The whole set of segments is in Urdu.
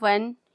1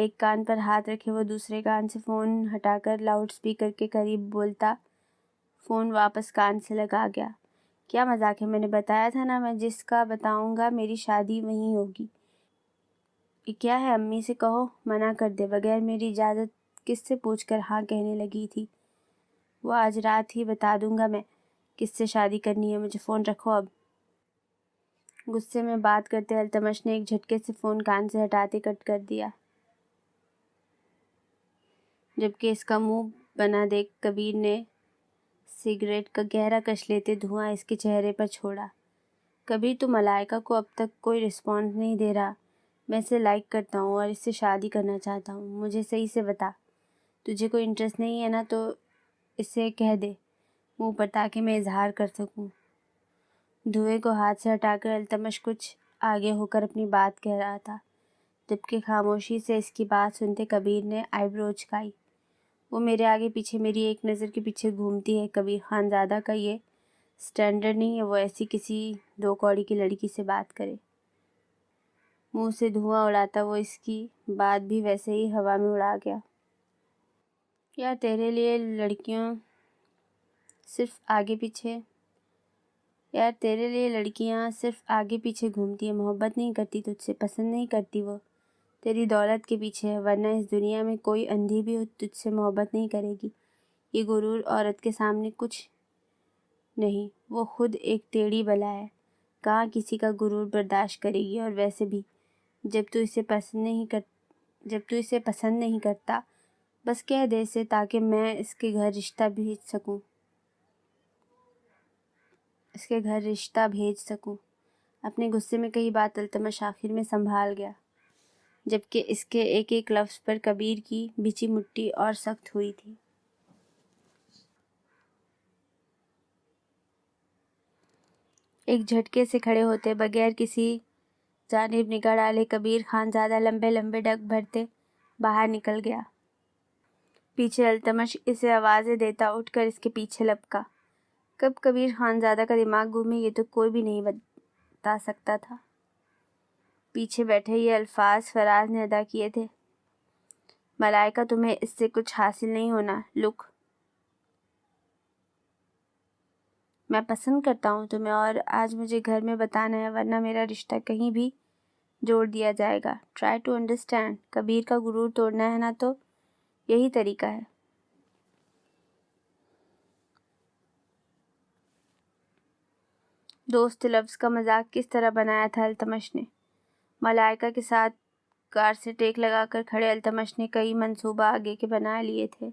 ایک کان پر ہاتھ رکھے وہ دوسرے کان سے فون ہٹا کر لاؤڈ اسپیکر کے قریب بولتا فون واپس کان سے لگا گیا۔ کیا مذاق ہے، میں نے بتایا تھا نا، میں جس کا بتاؤں گا میری شادی وہیں ہوگی۔ یہ کیا ہے، امی سے کہو منع کر دے، بغیر میری اجازت کس سے پوچھ کر ہاں کہنے لگی تھی؟ وہ آج رات ہی بتا دوں گا میں کس سے شادی کرنی ہے، مجھے فون رکھو اب۔ غصے میں بات کرتے التمش نے ایک جھٹکے سے فون کان سے ہٹاتے کٹ کر دیا، جبکہ اس کا منہ بنا دیکھ کبیر نے سگریٹ کا گہرا کش لیتے دھواں اس کے چہرے پر چھوڑا۔ کبیر، تو ملائکہ کو اب تک کوئی رسپانس نہیں دے رہا۔ میں اسے لائک کرتا ہوں اور اس سے شادی کرنا چاہتا ہوں، مجھے صحیح سے بتا۔ تجھے کوئی انٹرسٹ نہیں ہے نا تو اسے کہہ دے منہ پر تاکہ میں اظہار کر سکوں۔ دھوئے کو ہاتھ سے ہٹا کر التمش کچھ آگے ہو کر اپنی بات کہہ رہا تھا، جبکہ خاموشی سے اس کی بات سنتے کبیر نے آئی برو اچکائی۔ وہ میرے آگے پیچھے میری ایک نظر کے پیچھے گھومتی ہے، کبیر خان زادہ کا یہ سٹینڈرڈ نہیں ہے وہ ایسی کسی دو کوڑی کی لڑکی سے بات کرے۔ منہ سے دھواں اڑاتا وہ اس کی بات بھی ویسے ہی ہوا میں اڑا گیا۔ یار تیرے لیے لڑکیاں صرف آگے پیچھے گھومتی ہیں، محبت نہیں کرتی تجھ سے، پسند نہیں کرتی، وہ تیری دولت کے پیچھے ہے، ورنہ اس دنیا میں کوئی اندھی بھی تجھ سے محبت نہیں کرے گی۔ یہ غرور عورت کے سامنے کچھ نہیں، وہ خود ایک ٹیڑھی بلا ہے، کہاں کسی کا غرور برداشت کرے گی۔ اور ویسے بھی جب تو اسے پسند نہیں کرتا بس کہہ دے اسے تاکہ میں اس کے گھر رشتہ بھیج سکوں۔ اپنے غصے میں کئی بات التمش آخر میں سنبھال گیا، جبکہ اس کے ایک ایک لفظ پر کبیر کی بھچی مٹھی اور سخت ہوئی تھی۔ ایک جھٹکے سے کھڑے ہوتے بغیر کسی جانب نگاہ ڈالے کبیر خان زادہ لمبے لمبے ڈگ بھرتے باہر نکل گیا۔ پیچھے التمش اسے آوازیں دیتا اٹھ کر اس کے پیچھے لپکا۔ کب کبیر خان زادہ کا دماغ گھومے یہ تو کوئی بھی نہیں بتا سکتا تھا۔ پیچھے بیٹھے یہ الفاظ فراز نے ادا کیے تھے، ملائکہ تمہیں اس سے کچھ حاصل نہیں ہونا، لک میں پسند کرتا ہوں تمہیں اور آج مجھے گھر میں بتانا ہے ورنہ میرا رشتہ کہیں بھی جوڑ دیا جائے گا۔ ٹرائی ٹو انڈرسٹینڈ، کبیر کا غرور توڑنا ہے نا تو یہی طریقہ ہے۔ دوست لفظ کا مذاق کس طرح بنایا تھا التمش نے؟ ملائکہ کے ساتھ کار سے ٹیک لگا کر کھڑے التمش نے کئی منصوبہ آگے کے بنا لیے تھے،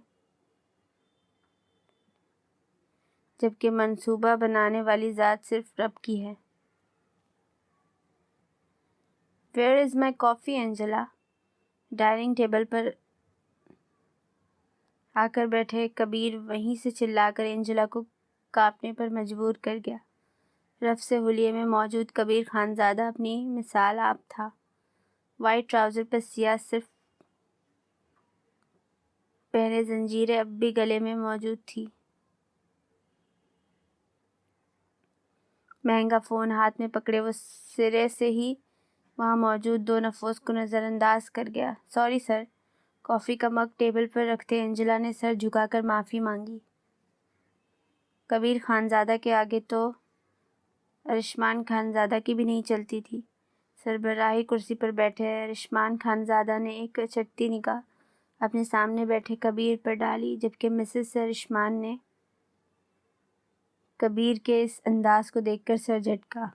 جبکہ منصوبہ بنانے والی ذات صرف رب کی ہے۔ Where is my coffee Angela? Dining table پر آ کر بیٹھے کبیر وہیں سے چلا کر اینجلا کو کانپنے پر مجبور کر گیا۔ رفس حلیے میں موجود کبیر خان زادہ اپنی مثال آپ تھا۔ وائٹ ٹراؤزر پر سیاہ صرف پہنے زنجیریں اب بھی گلے میں موجود تھی۔ مہنگا فون ہاتھ میں پکڑے وہ سرے سے ہی وہاں موجود دو نفوس کو نظر انداز کر گیا۔ Sorry sir. کافی کا مگ ٹیبل پر رکھتے اینجلا نے سر جھکا کر معافی مانگی۔ کبیر خان زادہ کے آگے تو ارشمان خان زادہ کی بھی نہیں چلتی تھی۔ سربراہی کرسی پر بیٹھے ارشمان خان زادہ نے ایک چٹتی نگاہ اپنے سامنے بیٹھے کبیر پر ڈالی، جبکہ مسز ارشمان نے کبیر کے اس انداز کو دیکھ کر سر جھٹکا۔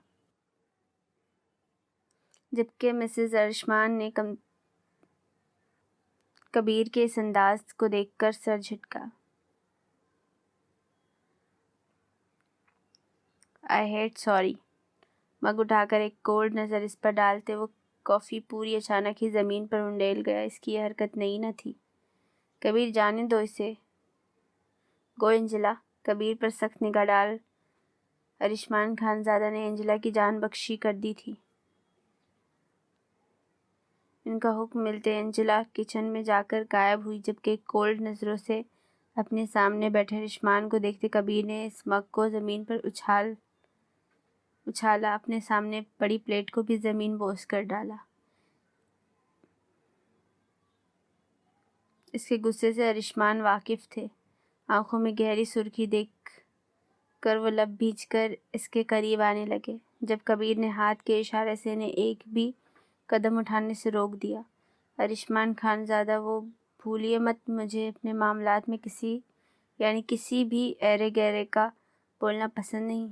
سوری۔ مگ اٹھا کر ایک کولڈ نظر اس پر ڈالتے وہ کافی پوری اچانک ہی زمین پر انڈیل گیا۔ اس کی یہ حرکت نئی نہ تھی۔ کبیر جانے دو اسے۔ گو اینجلا۔ کبیر پر سخت نگاہ ڈال ارشمان خان زادہ نے اینجلا کی جان بخشی کر دی تھی۔ ان کا حکم ملتے اینجلا کچن میں جا کر غائب ہوئی، جبکہ کولڈ نظروں سے اپنے سامنے بیٹھے ارشمان کو دیکھتے کبیر نے اس مگ کو زمین پر اچھالا، اپنے سامنے پڑی پلیٹ کو بھی زمین بوس کر ڈالا۔ اس کے غصے سے ارشمان واقف تھے۔ آنکھوں میں گہری سرخی دیکھ کر وہ لب بھیج کر اس کے قریب آنے لگے، جب کبیر نے ہاتھ کے اشارے سے انہیں ایک بھی قدم اٹھانے سے روک دیا۔ ارشمان خان زادہ، وہ بھولیے مت، مجھے اپنے معاملات میں کسی بھی ایرے گیرے کا بولنا پسند نہیں۔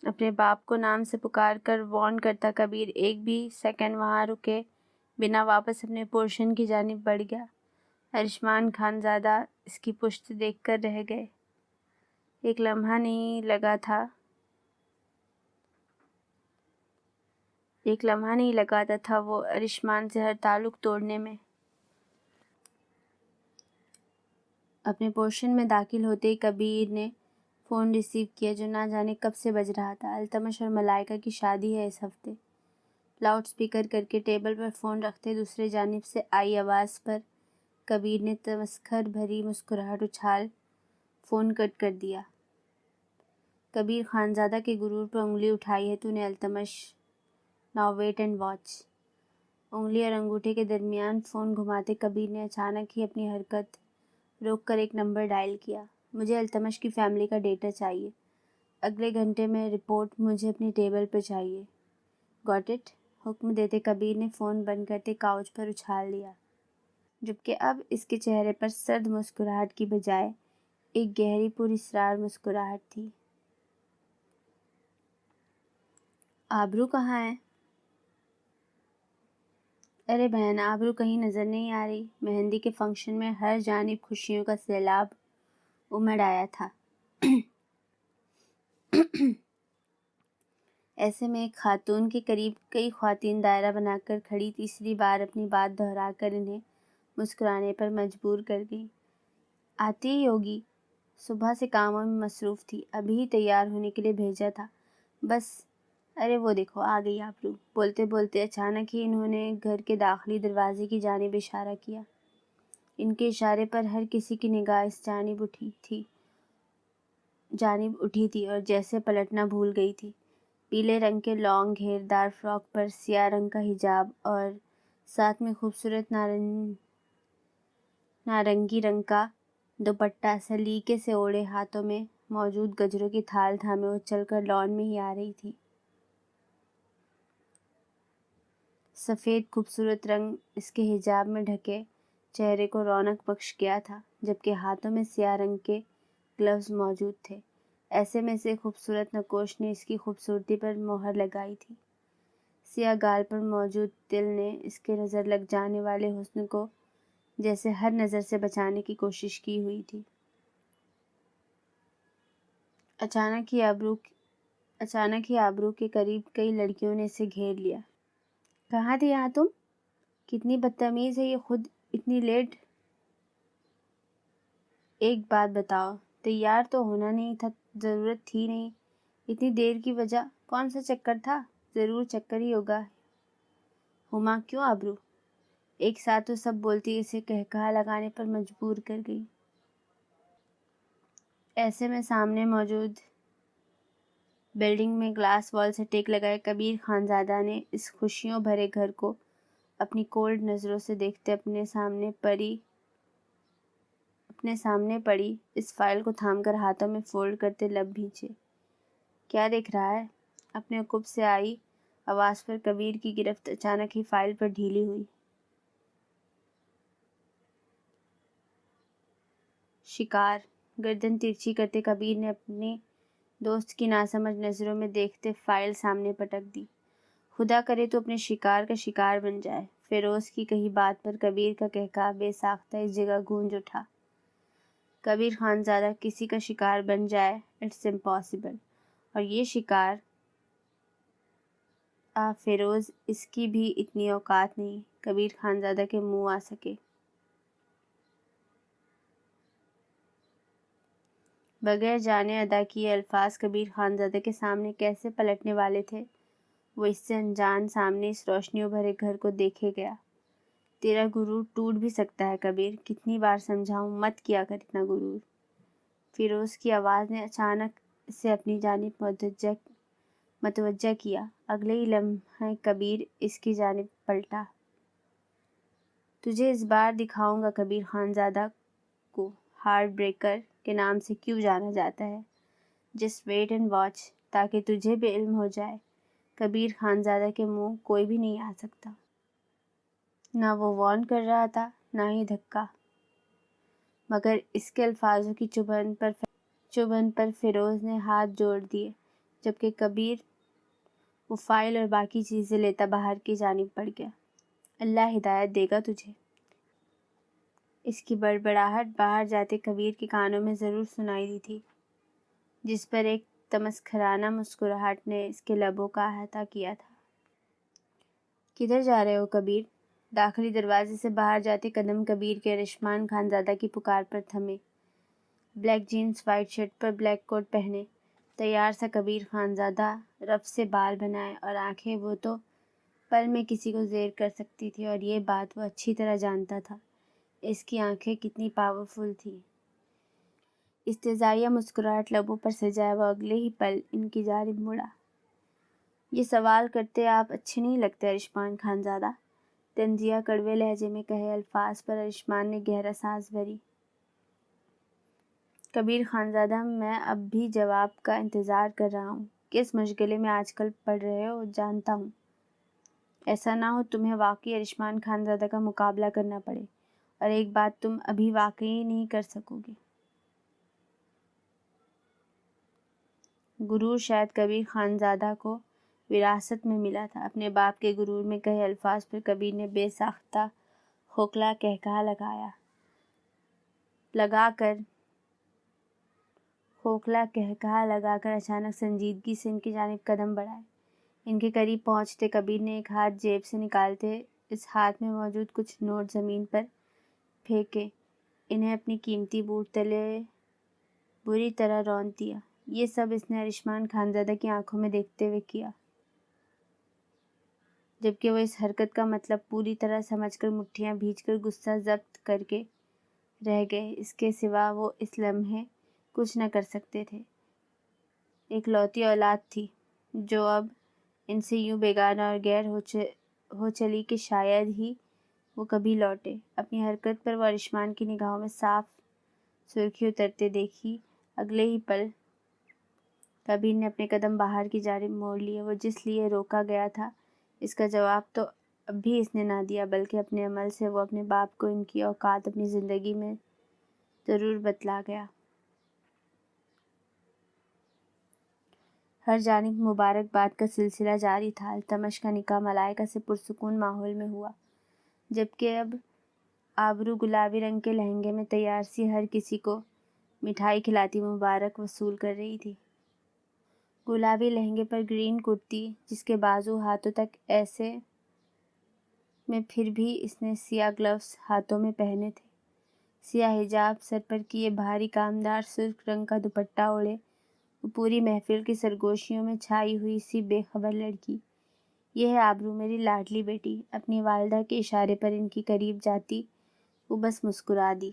اپنے باپ کو نام سے پکار کر وارن کرتا کبیر ایک بھی سیکنڈ وہاں رکے بنا واپس اپنے پورشن کی جانب بڑھ گیا۔ ارشمان خان زادہ اس کی پشت دیکھ کر رہ گئے۔ ایک لمحہ نہیں لگاتا تھا وہ ارشمان سے ہر تعلق توڑنے میں۔ اپنے پورشن میں داخل ہوتے ہی کبیر نے فون ریسیو کیا جو نہ جانے کب سے بج رہا تھا۔ التمش اور ملائکہ کی شادی ہے اس ہفتے۔ لاؤڈ سپیکر کر کے ٹیبل پر فون رکھتے دوسری جانب سے آئی آواز پر کبیر نے تمسخر بھری مسکراہٹ اچھال فون کٹ کر دیا۔ کبیر خانزادہ کے غرور پر انگلی اٹھائی ہے تو نے Iltutmish, now wait and watch. انگلی اور انگوٹھے کے درمیان فون گھماتے کبیر نے اچانک ہی اپنی حرکت روک کر ایک نمبر ڈائل کیا۔ مجھے التمش کی فیملی کا ڈیٹا چاہیے۔ اگلے گھنٹے میں رپورٹ مجھے اپنی ٹیبل پر چاہیے۔ Got it? حکم دیتے کبیر نے فون بند کرتے کاؤچ پر اچھال دیا، جبکہ اب اس کے چہرے پر سرد مسکراہٹ کی بجائے ایک گہری پراسرار مسکراہٹ تھی۔ آبرو کہاں ہے؟ ارے بہن، آبرو کہیں نظر نہیں آ رہی۔ مہندی کے فنکشن میں ہر جانب خوشیوں کا سیلاب امڑ آیا تھا۔ ایسے میں ایک خاتون کے قریب کئی خواتین دائرہ بنا کر کھڑی تیسری بار اپنی بات دہرا کر انہیں مسکرانے پر مجبور کر گئیں۔ آتی ہی ہوگی، صبح سے کاموں میں مصروف تھی، ابھی ہی تیار ہونے کے لیے بھیجا تھا بس۔ ارے وہ دیکھو آ گئی آبرو۔ بولتے بولتے اچانک ہی انہوں نے گھر کے داخلی دروازے کی جانب اشارہ کیا۔ ان کے اشارے پر ہر کسی کی نگاہ اس جانب اٹھی تھی اور جیسے پلٹنا بھول گئی تھی۔ پیلے رنگ کے لانگ گھیر دار فراک پر سیاہ رنگ کا حجاب اور ساتھ میں خوبصورت نارنگی رنگ کا دوپٹہ سلیقے سے اوڑھے ہاتھوں میں موجود گجروں کی تھال تھامے وہ چل کر لان میں ہی آ رہی تھی۔ سفید خوبصورت رنگ اس کے حجاب میں ڈھکے چہرے کو رونق بخش گیا تھا، جبکہ ہاتھوں میں سیاہ رنگ کے گلوز موجود تھے۔ ایسے میں سے خوبصورت نقوش نے اس کی خوبصورتی پر مہر لگائی تھی۔ سیاہ گال پر موجود تل نے اس کے نظر لگ جانے والے حسن کو جیسے ہر نظر سے بچانے کی کوشش کی ہوئی تھی۔ اچانک ہی آبرو کے قریب کئی لڑکیوں نے اسے گھیر لیا۔ کہاں تھے یہاں تم؟ کتنی بدتمیز ہے یہ، خود اتنی لیٹ۔ ایک بات بتاؤ، تیار تو ہونا نہیں تھا؟ ضرورت تھی نہیں اتنی دیر کی، وجہ کون سا چکر تھا؟ ضرور چکر ہی ہوگا۔ ہما کیوں آبرو؟ ایک ساتھ تو سب بولتی اسے قہقہا لگانے پر مجبور کر گئی۔ ایسے میں سامنے موجود بلڈنگ میں گلاس وال سے ٹیک لگائے کبیر خانزادہ نے اس خوشیوں بھرے گھر کو اپنی کولڈ نظروں سے دیکھتے اپنے سامنے پڑی اس فائل کو تھام کر ہاتھوں میں فولڈ کرتے لب بھیجے۔ کیا دیکھ رہا ہے؟ اپنے عقب سے آئی آواز پر کبیر کی گرفت اچانک ہی فائل پر ڈھیلی ہوئی۔ شکار، گردن ترچھی کرتے کبیر نے اپنے دوست کی ناسمجھ نظروں میں دیکھتے فائل سامنے پٹک دی۔ خدا کرے تو اپنے شکار کا شکار بن جائے۔ فیروز کی کہی بات پر کبیر کا قہقہا بے ساختہ اس جگہ گونج اٹھا۔ کبیر خانزادہ کسی کا شکار بن جائے، اٹس امپاسبل۔ اور یہ شکار فیروز، اس کی بھی اتنی اوقات نہیں کبیر خانزادہ کے منہ آ سکے۔ بغیر جانے ادا کیے الفاظ کبیر خانزادہ کے سامنے کیسے پلٹنے والے تھے، وہ اس سے انجان سامنے اس روشنیوں بھرے گھر کو دیکھے گیا۔ تیرا غرور ٹوٹ بھی سکتا ہے کبیر، کتنی بار سمجھاؤں مت کیا کر اتنا غرور۔ فیروز کی آواز نے اچانک اسے اپنی جانب متوجہ کیا۔ اگلے ہی لمحے کبیر اس کی جانب پلٹا۔ تجھے اس بار دکھاؤں گا کبیر خانزادہ کو ہارٹ بریکر کے نام سے کیوں جانا جاتا ہے۔ جسٹ ویٹ اینڈ واچ، تاکہ تجھے بھی علم ہو جائے۔ کبیر خانزادہ کے منہ کوئی بھی نہیں آ سکتا۔ نہ وہ وارن کر رہا تھا، نہ ہی دھکا، مگر اس کے الفاظوں کی چبھن پر فیروز نے ہاتھ جوڑ دیے، جبکہ کبیر وہ فائل اور باقی چیزیں لیتا باہر کی جانب بڑھ گیا۔ اللہ ہدایت دے گا تجھے۔ اس کی بڑبڑاہٹ باہر جاتے کبیر کے کانوں میں ضرور سنائی دی تھی، جس پر ایک تمسخرانہ مسکراہٹ نے اس کے لبوں کا احاطہ کیا تھا۔ کدھر جا رہے ہو کبیر؟ داخلی دروازے سے باہر جاتے قدم کبیر کے رشمان خانزادہ کی پکار پر تھمے۔ بلیک جینز، وائٹ شرٹ پر بلیک کوٹ پہنے، تیار سا کبیر خانزادہ، رف سے بال بنائے اور آنکھیں وہ تو پل میں کسی کو زیر کر سکتی تھی، اور یہ بات وہ اچھی طرح جانتا تھا۔ اس کی آنکھیں کتنی پاورفل تھیں۔ استہزائیہ مسکراہٹ لبوں پر سجائے وہ اگلے ہی پل ان کی جانب مڑا۔ یہ سوال کرتے آپ اچھے نہیں لگتے ارشمان خانزادہ، طنزیہ کڑوے لہجے میں کہے الفاظ پر ارشمان نے گہرا سانس بھری۔ کبیر خانزادہ، میں اب بھی جواب کا انتظار کر رہا ہوں۔ کس مشغلے میں آج کل پڑ رہے ہو جانتا ہوں۔ ایسا نہ ہو تمہیں واقعی ارشمان خانزادہ کا مقابلہ کرنا پڑے، اور ایک بات تم ابھی واقعی نہیں کر سکو گے۔ غرور شاید کبیر خانزادہ کو وراثت میں ملا تھا۔ اپنے باپ کے غرور میں کہے الفاظ پر کبیر نے بے ساختہ کھوکھلا قہقہہ لگا کر اچانک سنجیدگی سے ان کی جانب قدم بڑھائے۔ ان کے قریب پہنچتے کبیر نے ایک ہاتھ جیب سے نکالتے اس ہاتھ میں موجود کچھ نوٹ زمین پر پھینکے، انہیں اپنی قیمتی بوٹ تلے بری طرح رونت دیا۔ یہ سب اس نے ارشمان خانزادہ کی آنکھوں میں دیکھتے ہوئے کیا، جبکہ وہ اس حرکت کا مطلب پوری طرح سمجھ کر مٹھیاں بھیج کر غصہ ضبط کر کے رہ گئے۔ اس کے سوا وہ اس لمحے کچھ نہ کر سکتے تھے۔ ایک لوتی اولاد تھی جو اب ان سے یوں بیگانہ اور غیر ہو چلی کہ شاید ہی وہ کبھی لوٹے۔ اپنی حرکت پر وہ ارشمان کی نگاہوں میں صاف سرخی اترتے دیکھی۔ اگلے ہی پل کبیر نے اپنے قدم باہر کی جانب موڑ لیے۔ وہ جس لیے روکا گیا تھا اس کا جواب تو اب بھی اس نے نہ دیا، بلکہ اپنے عمل سے وہ اپنے باپ کو ان کی اوقات اپنی زندگی میں ضرور بتلا گیا۔ ہر جانب مبارکباد کا سلسلہ جاری تھا۔ التمش کا نکاح ملائکہ سے پرسکون ماحول میں ہوا، جبکہ اب آبرو گلابی رنگ کے لہنگے میں تیار سی ہر کسی کو مٹھائی کھلاتی مبارک وصول کر رہی تھی۔ گلابی لہنگے پر گرین کرتی، جس کے بازو ہاتھوں تک ایسے میں پھر بھی اس نے سیاہ گلوز ہاتھوں میں پہنے تھے۔ سیاہ حجاب سر پر کیے بھاری کامدار سرخ رنگ کا دوپٹہ اوڑھے وہ پوری محفل کی سرگوشیوں میں چھائی ہوئی سی بے خبر لڑکی۔ یہ ہے آبرو، میری لاڈلی بیٹی۔ اپنی والدہ کے اشارے پر ان کی قریب جاتی وہ بس مسکرا دی،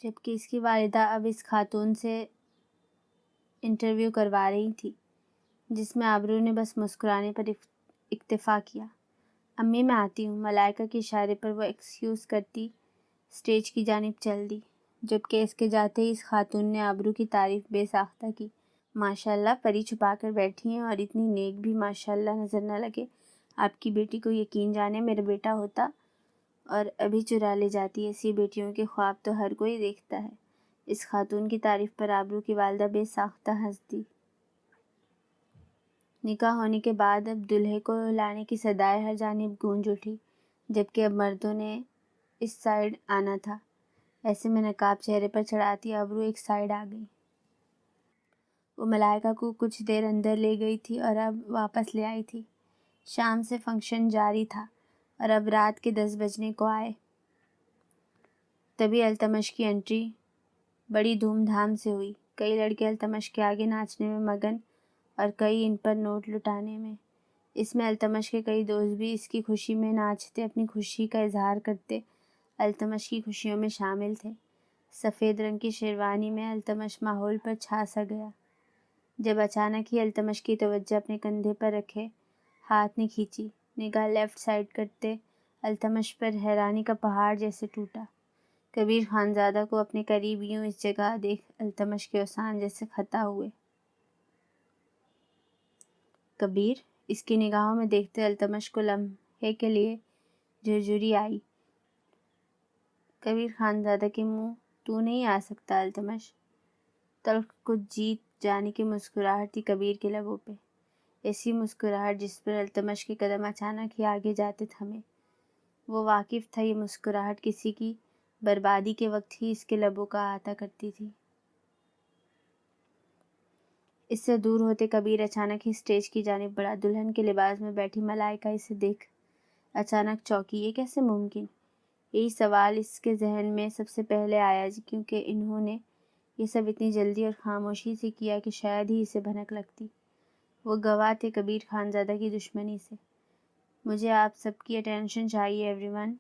جبکہ اس کی والدہ اب اس خاتون سے انٹرویو کروا رہی تھی، جس میں آبرو نے بس مسکرانے پر اکتفا کیا۔ امی میں آتی ہوں۔ ملائکہ کے اشارے پر وہ ایکسکیوز کرتی اسٹیج کی جانب چل دی، جبکہ اس کے جاتے ہی اس خاتون نے آبرو کی تعریف بے ساختہ کی۔ ماشاءاللہ، پری چھپا کر بیٹھی ہیں اور اتنی نیک بھی ماشاءاللہ نظر نہ لگے۔ آپ کی بیٹی کو یقین جانے میرا بیٹا ہوتا اور ابھی چرا لے جاتی۔ ایسی بیٹیوں کے خواب تو ہر کوئی دیکھتا ہے۔ اس خاتون کی تعریف پر آبرو کی والدہ بے ساختہ ہنس دی۔ نکاح ہونے کے بعد اب دولہے کو لانے کی صدائیں ہر جانب گونج اٹھی، جبکہ اب مردوں نے اس سائیڈ آنا تھا۔ ایسے میں نقاب چہرے پر چڑھاتی آبرو ایک سائیڈ آ گئی۔ وہ ملائکہ کو کچھ دیر اندر لے گئی تھی اور اب واپس لے آئی تھی۔ شام سے فنکشن جاری تھا اور اب رات کے 10 بجنے کو آئے۔ تبھی التمش کی انٹری بڑی دھوم دھام سے ہوئی۔ کئی لڑکے التمش کے آگے ناچنے میں مگن اور کئی ان پر نوٹ لٹانے میں۔ اس میں التمش کے کئی دوست بھی اس کی خوشی میں ناچتے، اپنی خوشی کا اظہار کرتے التمش کی خوشیوں میں شامل تھے۔ سفید رنگ کی شیروانی میں التمش ماحول پر چھا سا گیا، جب اچانک ہی التمش کی توجہ اپنے کندھے پر رکھے ہاتھ نے کھینچی۔ نگاہ لیفٹ سائڈ کرتے التمش پر حیرانی کا پہاڑ جیسے ٹوٹا۔ کبیر خانزادہ کو اپنے قریب یوں اس جگہ دیکھ التمش کے اوسان جیسے خطا ہوئے۔ کبیر، اس کی نگاہوں میں دیکھتے التمش کو لمحے کے لیے جھرجھری آئی۔ کبیر خانزادہ کے منہ تو نہیں آ سکتا التمش۔ تلخ کچھ جیت جانے کی مسکراہٹ تھی کبیر کے لبوں پہ، ایسی مسکراہٹ جس پر التمش کے قدم اچانک ہی آگے جاتے تھمے۔ وہ واقف تھا یہ مسکراہٹ کسی کی بربادی کے وقت ہی اس کے لبوں کا احاطہ کرتی تھی۔ اس سے دور ہوتے کبیر اچانک ہی اسٹیج کی جانب بڑھا۔ دلہن کے لباس میں بیٹھی ملائکہ اسے دیکھ اچانک چونکی۔ یہ کیسے ممکن؟ یہی سوال اس کے ذہن میں سب سے پہلے آیا، کیونکہ انہوں نے یہ سب اتنی جلدی اور خاموشی سے کیا کہ شاید ہی اسے بھنک لگتی۔ وہ گواہ تھے کبیر خانزادہ کی دشمنی سے۔ مجھے آپ سب کی اٹینشن چاہیے ایوری ون۔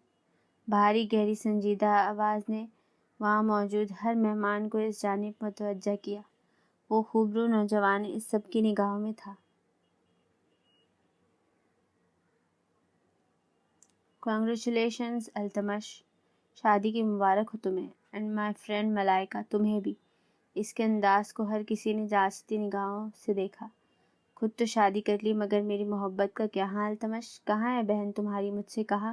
بھاری گہری سنجیدہ آواز نے وہاں موجود ہر مہمان کو اس جانب متوجہ کیا۔ وہ خوبرو نوجوان اس سب کی نگاہوں میں تھا۔ کنگریچولیشنز التمش، شادی کی مبارک ہو تمہیں، اینڈ مائی فرینڈ ملائکہ، تمہیں بھی۔ اس کے انداز کو ہر کسی نے جانچتی نگاہوں سے دیکھا۔ خود تو شادی کر لی، مگر میری محبت کا کیا ہاں التمش؟ کہاں ہے بہن تمہاری؟ مجھ سے کہا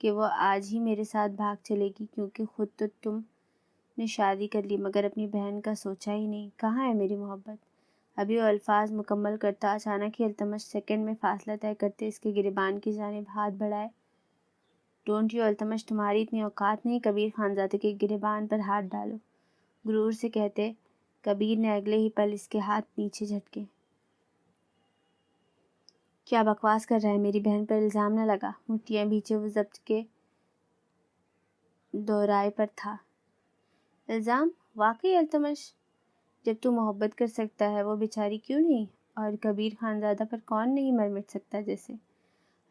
کہ وہ آج ہی میرے ساتھ بھاگ چلے گی، کیونکہ خود تو تم نے شادی کر لی مگر اپنی بہن کا سوچا ہی نہیں۔ کہاں ہے میری محبت؟ ابھی وہ الفاظ مکمل کرتا اچانک ہی التمش سیکنڈ میں فاصلہ طے کرتے اس کے گریبان کی جانب ہاتھ بڑھائے۔ ڈونٹ یو التمش، تمہاری اتنی اوقات نہیں کبیر خانزادہ کے گریبان پر ہاتھ ڈالو، غرور سے کہتے کبیر نے اگلے ہی پل اس کے ہاتھ نیچے جھٹکے۔ کیا بکواس کر رہا ہے؟ میری بہن پر الزام نہ لگا۔ مٹھیاں بھینچے وہ ضبط کے دورائے پر تھا۔ الزام؟ واقعی التمش، جب تو محبت کر سکتا ہے وہ بیچاری کیوں نہیں؟ اور کبیر خانزادہ پر کون نہیں مر مٹ سکتا جیسے؟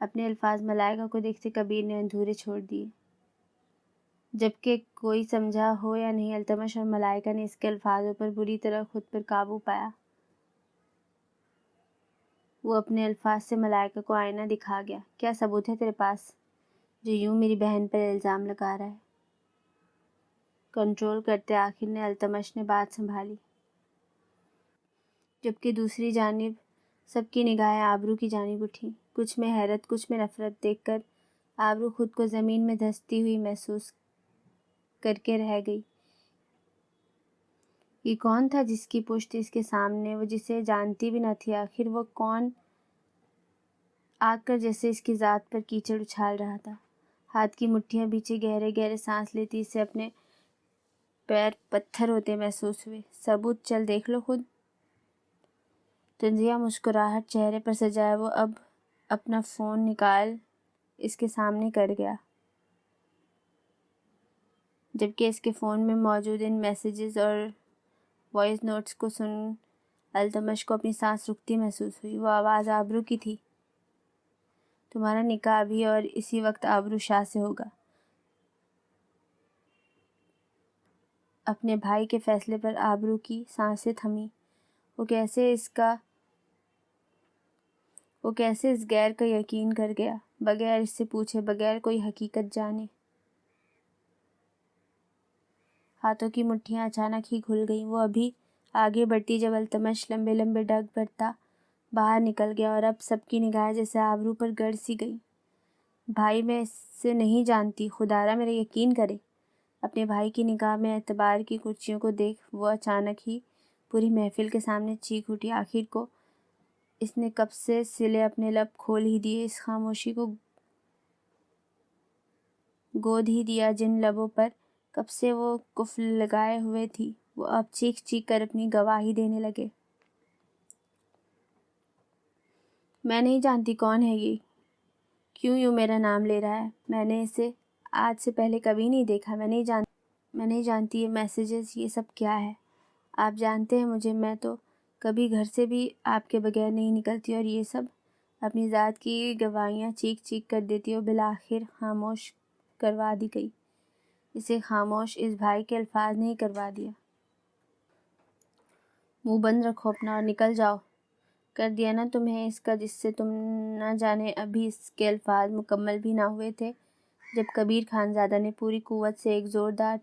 اپنے الفاظ ملائکہ کو دیکھتے کبیر نے ادھورے چھوڑ دیے، جبکہ کوئی سمجھا ہو یا نہیں۔ التمش اور ملائکہ نے اس کے الفاظوں پر بری طرح خود پر قابو پایا۔ وہ اپنے الفاظ سے ملائکہ کو آئینہ دکھا گیا۔ کیا ثبوت ہے تیرے پاس جو یوں میری بہن پر الزام لگا رہا ہے؟ کنٹرول کرتے آخر نے التمش نے بات سنبھالی، جبکہ دوسری جانب سب کی نگاہیں آبرو کی جانب اٹھیں، کچھ میں حیرت کچھ میں نفرت۔ دیکھ کر آبرو خود کو زمین میں دھنستی ہوئی محسوس کر کے رہ گئی۔ یہ کون تھا جس کی پشت اس کے سامنے، وہ جسے جانتی بھی نہ تھی؟ آخر وہ کون آ کر جیسے اس کی ذات پر کیچڑ اچھال رہا تھا؟ ہاتھ کی مٹھیاں بیچے گہرے گہرے سانس لیتی اسے اپنے پیر پتھر ہوتے محسوس ہوئے۔ ثبوت؟ چل دیکھ لو خود۔ تنزیہ مسکراہٹ چہرے پر سجائے وہ اب اپنا فون نکال اس کے سامنے کر گیا، جبکہ اس کے فون میں موجود ان میسیجز اور وائس نوٹس کو سن التمش کو اپنی سانس رکتی محسوس ہوئی۔ وہ آواز آبرو کی تھی۔ تمہارا نکاح ابھی اور اسی وقت آبرو شاہ سے ہوگا۔ اپنے بھائی کے فیصلے پر آبرو کی سانسیں تھمیں۔ وہ کیسے اس غیر کا یقین کر گیا، بغیر اس سے پوچھے، بغیر کوئی حقیقت جانے؟ ہاتھوں کی مٹھیاں اچانک ہی کھل گئیں۔ وہ ابھی آگے بڑھتی جب التمش لمبے لمبے ڈگ بھرتا باہر نکل گیا، اور اب سب کی نگاہیں جیسے آبرو پر گڑ سی گئیں۔ بھائی، میں اس سے نہیں جانتی، خدارا میرا یقین کرے۔ اپنے بھائی کی نگاہ میں اعتبار کی کرچیوں کو دیکھ وہ اچانک ہی پوری محفل کے سامنے چیخ اٹھی۔ آخر کو اس نے کب سے سلے اپنے لب کھول ہی دیے، اس خاموشی کو گود ہی دیا جن لبوں پر کب سے وہ قفل لگائے ہوئے تھی۔ وہ اب چیخ چیخ کر اپنی گواہی دینے لگے۔ میں نہیں جانتی کون ہے یہ، کیوں یوں میرا نام لے رہا ہے؟ میں نے اسے آج سے پہلے کبھی نہیں دیکھا۔ میں نہیں جانتی یہ میسیجز، یہ سب کیا ہے؟ آپ جانتے ہیں مجھے، میں تو کبھی گھر سے بھی آپ کے بغیر نہیں نکلتی، اور یہ سب اپنی ذات کی گواہیاں چیخ چیخ کر دیتی۔ اور بالآخر خاموش کروا دی گئی۔ اسے خاموش اس بھائی کے الفاظ نے ہی کروا دیا۔ منہ بند رکھو اپنا اور نکل جاؤ. کر دیا نا تمہیں اس کا، جس سے تم نہ جانے ابھی اس کے الفاظ مکمل بھی نہ ہوئے تھے جب کبیر خانزادہ نے پوری قوت سے ایک زوردار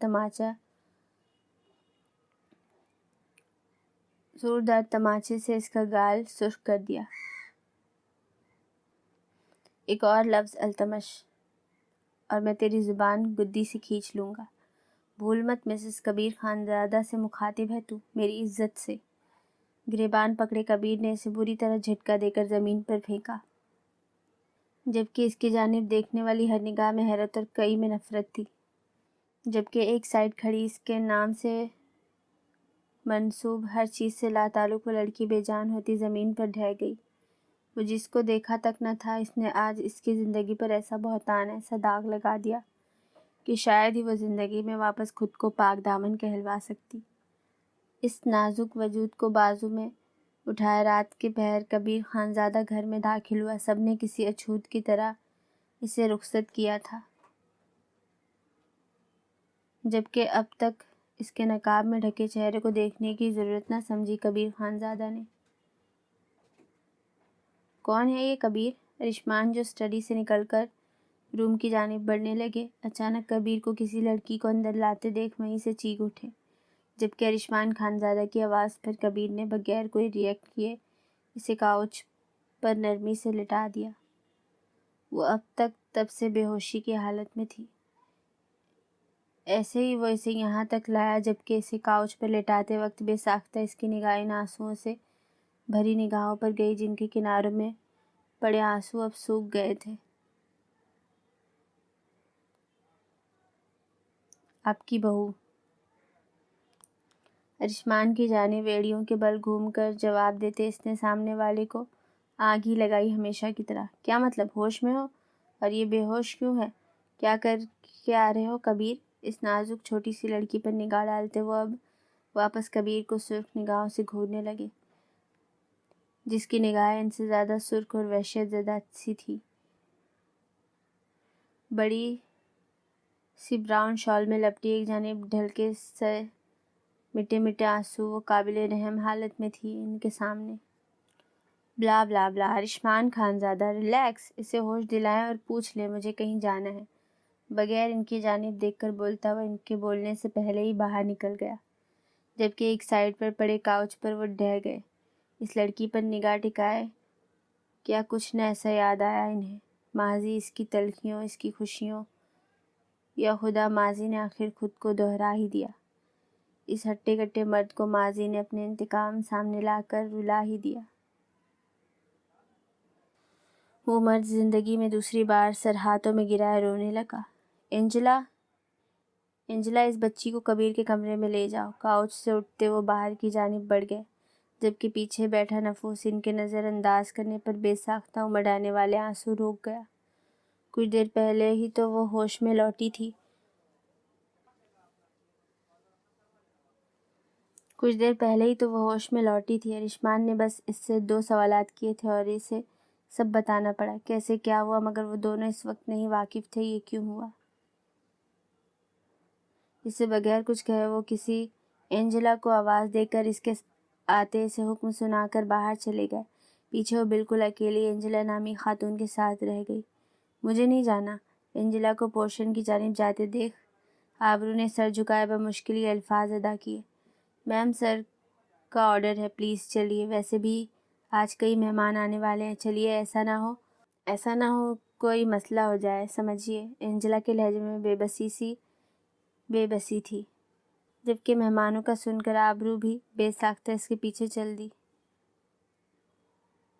تماچے سے اس کا گال سرخ کر دیا. ایک اور لفظ التمش اور میں تیری زبان گدی سے کھینچ لوں گا. بھول مت مسز کبیر خانزادہ سے مخاطب ہے تو، میری عزت سے. گریبان پکڑے کبیر نے اسے بری طرح جھٹکا دے کر زمین پر پھینکا، جبکہ اس کی جانب دیکھنے والی ہر نگاہ میں حیرت اور کئی میں نفرت تھی. جبکہ ایک سائیڈ کھڑی اس کے نام سے منسوب ہر چیز سے لاتعلق وہ لڑکی بے جان ہوتی زمین پر ڈھہ گئی. وہ جس کو دیکھا تک نہ تھا، اس نے آج اس کی زندگی پر ایسا بہتان، ایسا داغ لگا دیا کہ شاید ہی وہ زندگی میں واپس خود کو پاک دامن کہلوا سکتی. اس نازک وجود کو بازو میں اٹھائے رات کے پہر کبیر خانزادہ گھر میں داخل ہوا. سب نے کسی اچھوت کی طرح اسے رخصت کیا تھا، جبکہ اب تک اس کے نقاب میں ڈھکے چہرے کو دیکھنے کی ضرورت نہ سمجھی. کبیر خانزادہ نے کون ہے یہ کبیر؟ رشمان جو اسٹڈی سے نکل کر روم کی جانب بڑھنے لگے، اچانک کبیر کو کسی لڑکی کو اندر لاتے دیکھ وہیں سے چیخ اٹھے. جبکہ رشمان خانزادہ کی آواز پر کبیر نے بغیر کوئی ریئیکٹ کیے اسے کاؤچ پر نرمی سے لٹا دیا. وہ اب تک تب سے بے ہوشی کی حالت میں تھی. ایسے ہی وہ اسے یہاں تک لایا، جبکہ اسے کاؤچ پر لٹاتے وقت بے ساختہ اس کی نگاہیں ان آنسوؤں سے بھری نگاہوں پر گئی جن کے کناروں میں پڑے آنسو اب سوکھ گئے تھے. آپ کی بہو، رشمان کی جانب ایڑیوں کے بل گھوم کر جواب دیتے اس نے سامنے والے کو آگ ہی لگائی ہمیشہ کی طرح. کیا مطلب؟ ہوش میں ہو اور یہ بے ہوش کیوں ہے؟ کیا کر کے آ رہے ہو کبیر؟ اس نازک چھوٹی سی لڑکی پر نگاہ ڈالتے وہ اب واپس کبیر کو سرخ نگاہوں سے گھورنے لگے، جس کی نگاہیں ان سے زیادہ سرخ اور وحشت زدہ سی تھی. بڑی سی براؤن شال میں لپٹی ایک جانب ڈھلکے سے مٹے مٹے آنسو، وہ قابل رحم حالت میں تھی ان کے سامنے. بلا بلا بلا. رشمان خانزادہ ریلیکس، اسے ہوش دلائیں اور پوچھ لیں مجھے کہیں جانا ہے. بغیر ان کی جانب دیکھ کر بولتا ہوا ان کے بولنے سے پہلے ہی باہر نکل گیا. جبکہ ایک سائیڈ پر پڑے کاؤچ پر وہ ڈھہ گئے، اس لڑکی پر نگاہ ٹکائے. کیا کچھ نہ ایسا یاد آیا انہیں؟ ماضی، اس کی تلخیوں، اس کی خوشیوں، یا خدا ماضی نے آخر خود کو دہرا ہی دیا. اس ہٹے کٹے مرد کو ماضی نے اپنے انتقام سامنے لا کر رلا ہی دیا. وہ مرد زندگی میں دوسری بار سر ہاتھوں میں گرائے رونے لگا. اینجلا، اینجلا، اس بچی کو کبیر کے کمرے میں لے جاؤ. کاؤچ سے اٹھتے وہ باہر کی جانب بڑھ گئے، جبکہ پیچھے بیٹھا نفوس ان کے نظر انداز کرنے پر بے ساختہ امڑانے والے آنسو روک گیا. کچھ دیر پہلے ہی تو وہ ہوش میں لوٹی تھی. رشمان نے بس اس سے 2 سوالات کیے تھے اور اسے سب بتانا پڑا. کیسے کیا ہوا، مگر وہ دونوں اس وقت نہیں واقف تھے یہ کیوں ہوا. اسے بغیر کچھ کہے وہ کسی اینجلا کو آواز دے کر اس کے آتے سے حکم سنا کر باہر چلے گئے. پیچھے وہ بالکل اکیلی اینجلا نامی خاتون کے ساتھ رہ گئی. مجھے نہیں جانا. اینجلا کو پورشن کی جانب جاتے دیکھ آبرو نے سر جھکائے بمشکل یہ الفاظ ادا کیے. میم، سر کا آرڈر ہے، پلیز چلیے. ویسے بھی آج کئی مہمان آنے والے ہیں. چلیے، ایسا نہ ہو کوئی مسئلہ ہو جائے، سمجھیے. اینجلا کے لہجے میں بے بسی تھی، جبکہ مہمانوں کا سن کر آبرو بھی بے ساختہ اس کے پیچھے چل دی.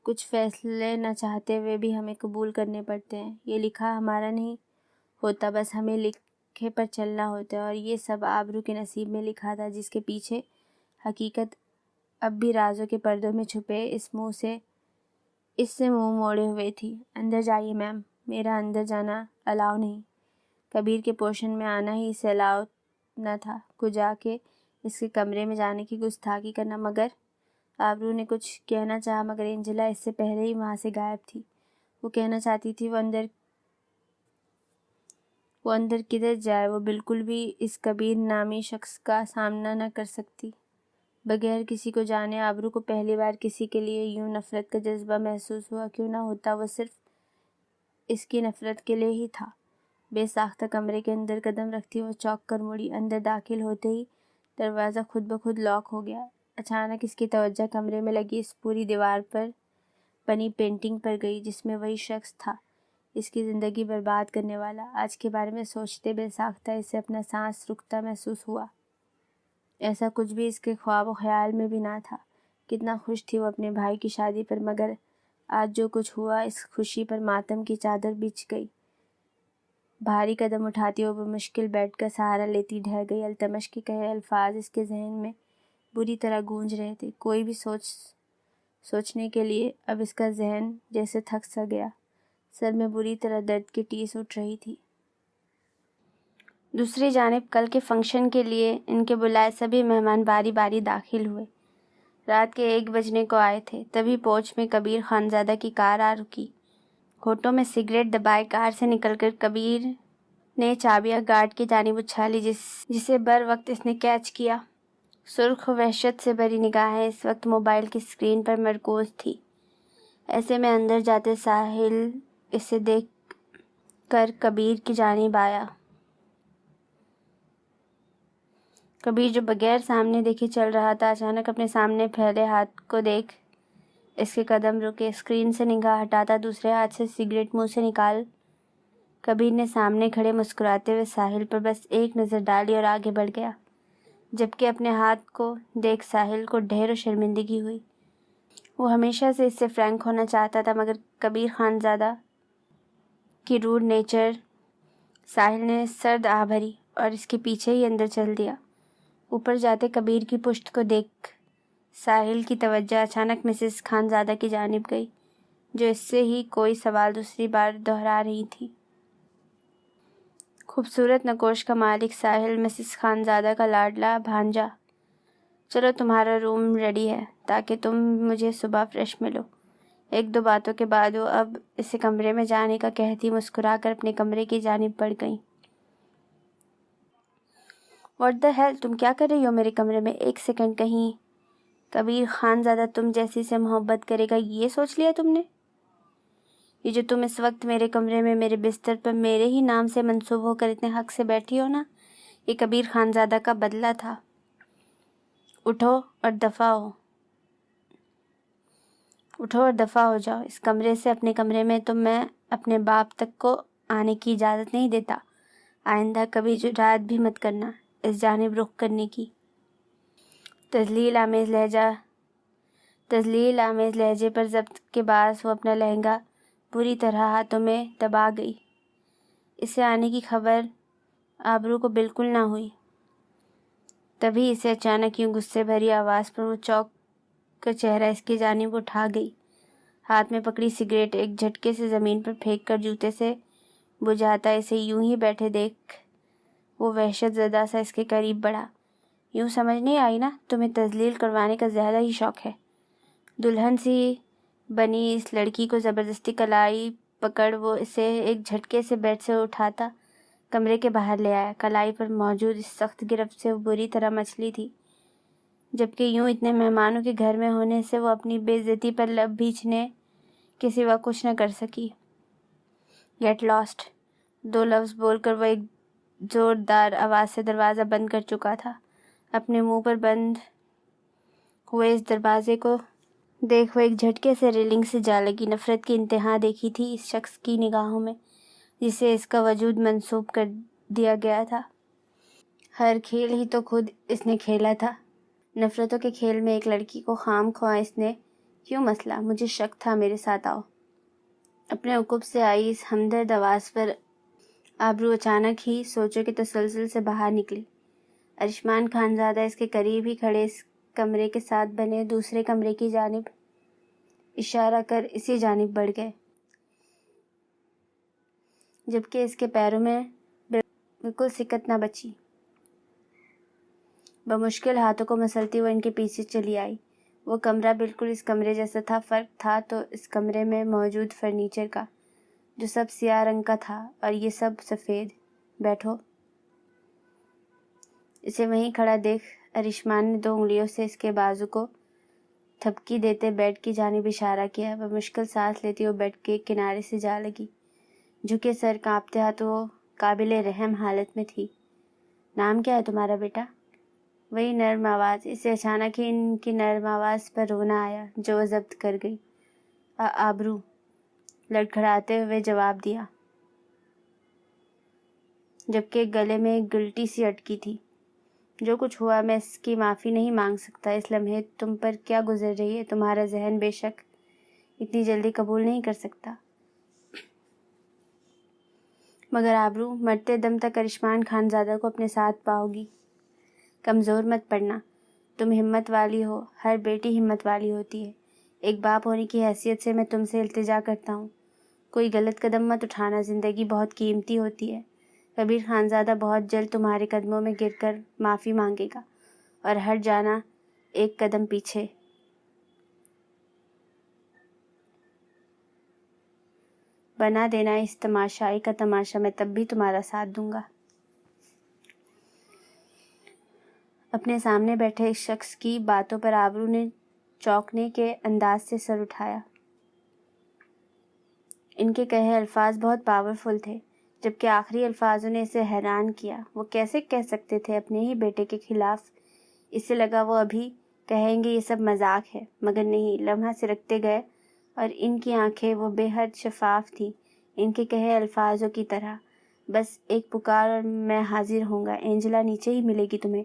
کچھ فیصلے نہ چاہتے ہوئے بھی ہمیں قبول کرنے پڑتے ہیں. یہ لکھا ہمارا نہیں ہوتا، بس ہمیں لکھے پر چلنا ہوتا ہے. اور یہ سب آبرو کے نصیب میں لکھا تھا، جس کے پیچھے حقیقت اب بھی رازوں کے پردوں میں چھپے اس سے منہ موڑے ہوئے تھی. اندر جائیے میم. میرا اندر جانا الاؤ نہیں. کبیر کے پورشن میں آنا ہی اسے الاؤ نہ تھا. جا کے اس کے کمرے میں جانے کی گستاخی کرنا. مگر آبرو نے کچھ کہنا چاہا، مگر اینجلا اس سے پہلے ہی وہاں سے غائب تھی. وہ کہنا چاہتی تھی وہ اندر کدھر جائے. وہ بالکل بھی اس کبیر نامی شخص کا سامنا نہ کر سکتی. بغیر کسی کو جانے آبرو کو پہلی بار کسی کے لیے یوں نفرت کا جذبہ محسوس ہوا۔ کیوں نہ ہوتا وہ صرف اس کی نفرت کے لیے ہی تھا۔ بے ساختہ کمرے کے اندر قدم رکھتی وہ چونک کر مڑی۔ اندر داخل ہوتے ہی دروازہ خود بخود لاک ہو گیا۔ اچانک اس کی توجہ کمرے میں لگی اس پوری دیوار پر بنی پینٹنگ پر گئی جس میں وہی شخص تھا، اس کی زندگی برباد کرنے والا۔ آج کے بارے میں سوچتے بے ساختہ اسے اپنا سانس رکتا محسوس ہوا۔ ایسا کچھ بھی اس کے خواب و خیال میں بھی نہ تھا۔ کتنا خوش تھی وہ اپنے بھائی کی شادی پر، مگر آج جو کچھ ہوا اس خوشی پر ماتم کی چادر بچھ گئی۔ بھاری قدم اٹھاتی وہ بمشکل بیڈ کا سہارا لیتی ڈھہ گئی۔ التمش کے کہے الفاظ اس کے ذہن میں بری طرح گونج رہے تھے۔ کوئی بھی سوچنے کے لیے اب اس کا ذہن جیسے تھک سا گیا۔ سر میں بری طرح درد کی ٹیس اٹھ رہی تھی۔ دوسری جانب کل کے فنکشن کے لیے ان کے بلائے سبھی مہمان باری باری داخل ہوئے۔ رات کے 1 بجنے کو آئے تھے۔ تبھی پوچھ میں کبیر خانزادہ کی کار آ رکی۔ ہونٹوں میں سگریٹ دبائے کار سے نکل کر کبیر نے چابیاں گارڈ کی جانب اچھالی جسے بر وقت اس نے کیچ کیا۔ سرخ وحشت سے بھری نگاہیں اس وقت موبائل کی اسکرین پر مرکوز تھی۔ ایسے میں اندر جاتے ساحل اسے دیکھ کر کبیر کی جانب آیا۔ کبیر جو بغیر سامنے دیکھے چل رہا تھا، اچانک اپنے سامنے پھیلے ہاتھ کو دیکھ اس کے قدم رکے۔ اسکرین سے نگاہ ہٹاتا دوسرے ہاتھ سے سگریٹ منہ سے نکال کبیر نے سامنے کھڑے مسکراتے ہوئے ساحل پر بس ایک نظر ڈالی اور آگے بڑھ گیا، جبکہ اپنے ہاتھ کو دیکھ ساحل کو ڈھیر و شرمندگی ہوئی۔ وہ ہمیشہ سے اس سے فرینک ہونا چاہتا تھا، مگر کبیر خانزادہ کی روڈ نیچر ساحل نے سرد آہ بھری اور اس کے پیچھے ہی اندر چل دیا۔ اوپر جاتے کبیر کی پشت کو دیکھ ساحل کی توجہ اچانک مسز خانزادہ کی جانب گئی، جو اس سے ہی کوئی سوال دوسری بار دہرا رہی تھی۔ خوبصورت نقوش کا مالک ساحل، مسز خانزادہ کا لاڈلا بھانجا، چلو تمہارا روم ریڈی ہے تاکہ تم مجھے صبح فریش ملو۔ 1-2 باتوں کے بعد وہ اب اسے کمرے میں جانے کا کہتی مسکرا کر اپنے کمرے کی جانب بڑھ گئیں۔ واٹ دا ہیل، تم کیا کر رہی ہو میرے کمرے میں؟ 1 سیکنڈ، کہیں کبیر خانزادہ تم جیسی سے محبت کرے گا یہ سوچ لیا تم نے؟ یہ جو تم اس وقت میرے کمرے میں میرے بستر پر میرے ہی نام سے منسوب ہو کر اتنے حق سے بیٹھی ہو نا، یہ کبیر خانزادہ کا بدلہ تھا۔ اٹھو اور دفع ہو جاؤ اس کمرے سے۔ اپنے کمرے میں تو میں اپنے باپ تک کو آنے کی اجازت نہیں دیتا۔ آئندہ کبھی جرات بھی مت کرنا اس جانب رخ کرنے کی۔ تذلیل آمیز لہجے پر ضبط کے باعث وہ اپنا لہنگا بری طرح ہاتھوں میں دبا گئی۔ اسے آنے کی خبر آبرو کو بالکل نہ ہوئی۔ تبھی اسے اچانک یوں غصے بھری آواز پر وہ چونک کر چہرہ اس کی جانب اٹھا گئی۔ ہاتھ میں پکڑی سگریٹ ایک جھٹکے سے زمین پر پھینک کر جوتے سے بجھاتا اسے یوں ہی بیٹھے دیکھ وہ وحشت زدہ سا اس کے قریب بڑھا۔ یوں سمجھ نہیں آئی نا، تمہیں تذلیل کروانے کا زیادہ ہی شوق ہے۔ دلہن سی بنی اس لڑکی کو زبردستی کلائی پکڑ وہ اسے ایک جھٹکے سے بیڈ سے اٹھاتا کمرے کے باہر لے آیا۔ کلائی پر موجود اس سخت گرفت سے وہ بری طرح مچلی تھی، جبکہ یوں اتنے مہمانوں کے گھر میں ہونے سے وہ اپنی بے عزتی پر لب بھیجنے کے سوا کچھ نہ کر سکی۔ گیٹ لاسٹ، 2 لفظ بول کر وہ ایک زوردار آواز سے دروازہ بند کر چکا تھا۔ اپنے منہ پر بند ہوئے اس دروازے کو دیکھ وہ ایک جھٹکے سے ریلنگ سے جا لگی۔ نفرت کی انتہا دیکھی تھی اس شخص کی نگاہوں میں جسے اس کا وجود منسوب کر دیا گیا تھا۔ ہر کھیل ہی تو خود اس نے کھیلا تھا۔ نفرتوں کے کھیل میں ایک لڑکی کو خام خواہ اس نے کیوں مسلا؟ مجھے شک تھا، میرے ساتھ آؤ۔ اپنے عقب سے آئی اس ہمدرد آواز پر آبرو اچانک ہی سوچوں کے تسلسل سے باہر نکلی۔ ارشمان خانزادہ اس کے قریب ہی کھڑے اس کمرے کے ساتھ بنے دوسرے کمرے کی جانب اشارہ کر اسی جانب بڑھ گئے، جبکہ اس کے پیروں میں بالکل سکت نہ بچی۔ بمشکل ہاتھوں کو مسلتی وہ ان کے پیچھے چلی آئی۔ وہ کمرہ بالکل اس کمرے جیسا تھا، فرق تھا تو اس کمرے میں موجود فرنیچر کا، جو سب سیاہ رنگ کا تھا اور یہ سب سفید۔ بیٹھو۔ اسے وہیں کھڑا دیکھ ارشمان نے 2 انگلیوں سے اس کے بازو کو تھپکی دیتے بیڈ کی جانب اشارہ کیا۔ وہ مشکل سانس لیتی وہ بیڈ کے کنارے سے جا لگی۔ جھکے سر کانپتے ہاتھ وہ قابل رحم حالت میں تھی۔ نام کیا ہے تمہارا بیٹا؟ وہی نرم آواز۔ اسے اچانک ہی ان کی نرم آواز پر رونا آیا جو وہ ضبط کر گئی۔ آبرو، لڑکھڑاتے ہوئے جواب دیا، جبکہ گلے میں ایک گلٹی سی اٹکی تھی۔ جو کچھ ہوا میں اس کی معافی نہیں مانگ سکتا۔ اس لمحے تم پر کیا گزر رہی ہے تمہارا ذہن بے شک اتنی جلدی قبول نہیں کر سکتا۔ مگر آبرو، مرتے دم تک ارشمان خانزادہ کو اپنے ساتھ پاؤ گی۔ کمزور مت پڑنا، تم ہمت والی ہو، ہر بیٹی ہمت والی ہوتی ہے۔ ایک باپ ہونے کی حیثیت سے میں تم سے التجا کرتا ہوں، کوئی غلط قدم مت اٹھانا، زندگی بہت قیمتی ہوتی ہے۔ کبیر خانزادہ بہت جلد تمہارے قدموں میں گر کر معافی مانگے گا اور ہٹ جانا ایک قدم پیچھے۔ بنا دینا اس تماشائی کا تماشا، میں تب بھی تمہارا ساتھ دوں گا۔ اپنے سامنے بیٹھے اس شخص کی باتوں پر آبرو نے چونکنے کے انداز سے سر اٹھایا۔ ان کے کہے الفاظ بہت پاورفل تھے، جبکہ آخری الفاظوں نے اسے حیران کیا۔ وہ کیسے کہہ سکتے تھے اپنے ہی بیٹے کے خلاف؟ اسے لگا وہ ابھی کہیں گے یہ سب مذاق ہے، مگر نہیں، لمحہ سرکتے گئے اور ان کی آنکھیں وہ بے حد شفاف تھیں، ان کے کہے الفاظوں کی طرح۔ بس ایک پکار اور میں حاضر ہوں گا۔ اینجلا نیچے ہی ملے گی تمہیں،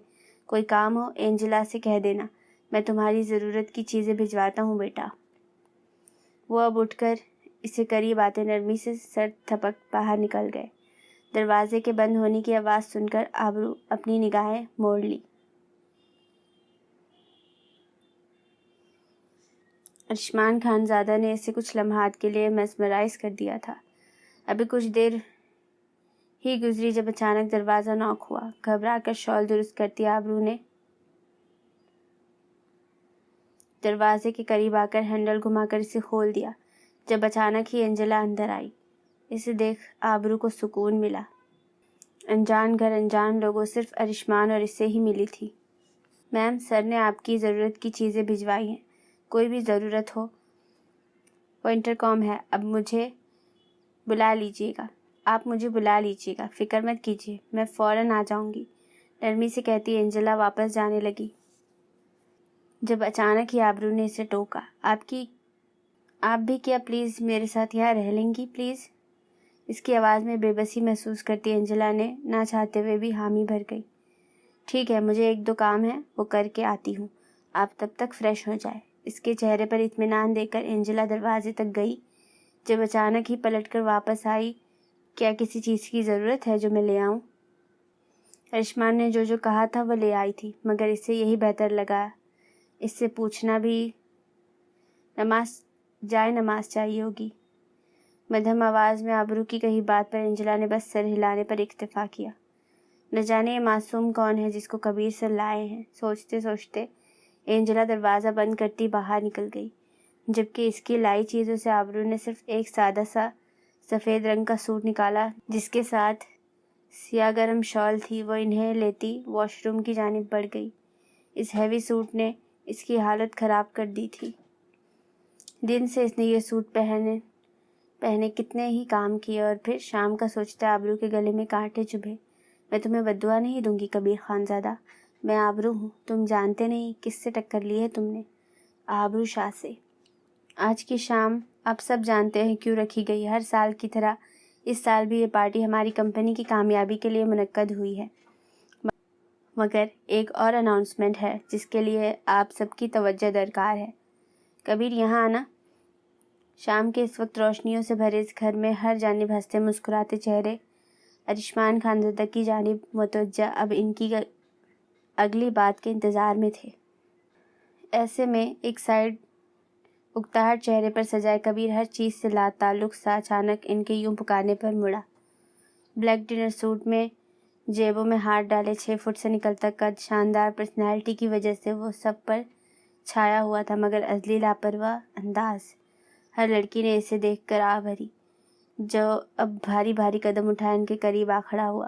کوئی کام ہو اینجلا سے کہہ دینا، میں تمہاری ضرورت کی چیزیں بھجواتا ہوں بیٹا۔ وہ اب اٹھ کر اسے قریب آتے نرمی سے سر تھپک باہر نکل گئے۔ دروازے کے بند ہونے کی آواز سن کر آبرو اپنی نگاہیں موڑ لی۔ ارشمان خانزادہ نے اسے کچھ لمحات کے لیے میسمرائز کر دیا تھا۔ ابھی کچھ دیر ہی گزری جب اچانک دروازہ نوک ہوا۔ گھبرا کر شال درست کرتی آبرو نے دروازے کے قریب آ کر ہینڈل گھما کر اسے کھول دیا، جب اچانک ہی اینجلا اندر آئی۔ اسے دیکھ آبرو کو سکون ملا۔ انجان گھر، انجان لوگوں، صرف ارشمان اور اسے ہی ملی تھی۔ میم، سر نے آپ کی ضرورت کی چیزیں بھجوائی ہیں، کوئی بھی ضرورت ہو۔ وہ انٹرکام ہے، اب مجھے بلا لیجیے گا، آپ مجھے بلا لیجیے گا، فکر مت کیجیے، میں فوراً آ جاؤں گی، نرمی سے کہتی اینجلا واپس جانے لگی، جب اچانک ہی آبرو نے اسے ٹوکا۔ آپ بھی کیا پلیز میرے ساتھ یہاں رہ لیں گی پلیز؟ اس کی آواز میں بے بسی محسوس کرتی اینجلا نے نہ چاہتے ہوئے بھی حامی بھر گئی۔ ٹھیک ہے، مجھے 1-2 کام ہے، وہ کر کے آتی ہوں، آپ تب تک فریش ہو جائے۔ اس کے چہرے پر اطمینان دیکھ کر اینجلا دروازے تک گئی، جب اچانک ہی پلٹ کر واپس آئی۔ کیا کسی چیز کی ضرورت ہے جو میں لے آؤں؟ ارشمان نے جو کہا تھا وہ لے آئی تھی، مگر اسے یہی بہتر لگا اس سے پوچھنا بھی۔ نماز چاہیے ہوگی۔ مدھم آواز میں آبرو کی کہی بات پر اینجلا نے بس سر ہلانے پر اکتفا کیا۔ نہ جانے یہ معصوم کون ہے جس کو کبیر سے لائے ہیں، سوچتے سوچتے اینجلا دروازہ بند کرتی باہر نکل گئی، جبکہ اس کی لائی چیزوں سے آبرو نے صرف ایک سادہ سا سفید رنگ کا سوٹ نکالا جس کے ساتھ سیاہ گرم شال تھی۔ وہ انہیں لیتی واش روم کی جانب بڑھ گئی۔ اس ہیوی سوٹ نے اس کی حالت خراب کر دی تھی۔ دن سے اس نے یہ سوٹ پہنے کتنے ہی کام کیے اور پھر شام کا سوچتا آبرو کے گلے میں کانٹے چبھے۔ میں تمہیں بددعا نہیں دوں گی کبیر خانزادہ، میں آبرو ہوں، تم جانتے نہیں کس سے ٹکر لی ہے تم نے، آبرو شاہ سے۔ آج کی شام آپ سب جانتے ہیں کیوں رکھی گئی۔ ہر سال کی طرح اس سال بھی یہ پارٹی ہماری کمپنی کی کامیابی کے لیے منعقد ہوئی ہے، مگر ایک اور اناؤنسمنٹ ہے جس کے لیے آپ سب کی توجہ درکار ہے۔ کبیر یہاں آنا۔ شام کے اس وقت روشنیوں سے بھرے اس گھر میں ہر جانب ہنستے مسکراتے چہرے ارشمان خانزادہ کی جانب متوجہ اب ان کی اگلی بات کے انتظار میں تھے۔ ایسے میں ایک سائیڈ اکتاہٹ چہرے پر سجائے کبیر ہر چیز سے لا تعلق سا اچانک ان کے یوں پکارنے پر مڑا۔ بلیک ڈنر سوٹ میں جیبوں میں ہاتھ ڈالے 6 فٹ سے نکلتا قد، شاندار پرسنالٹی کی وجہ سے وہ سب پر چھایا ہوا تھا، مگر ازلی لاپرواہ انداز۔ ہر لڑکی نے اسے دیکھ کر آہ بھری، جو اب بھاری بھاری قدم اٹھائے ان کے قریب آ کھڑا ہوا۔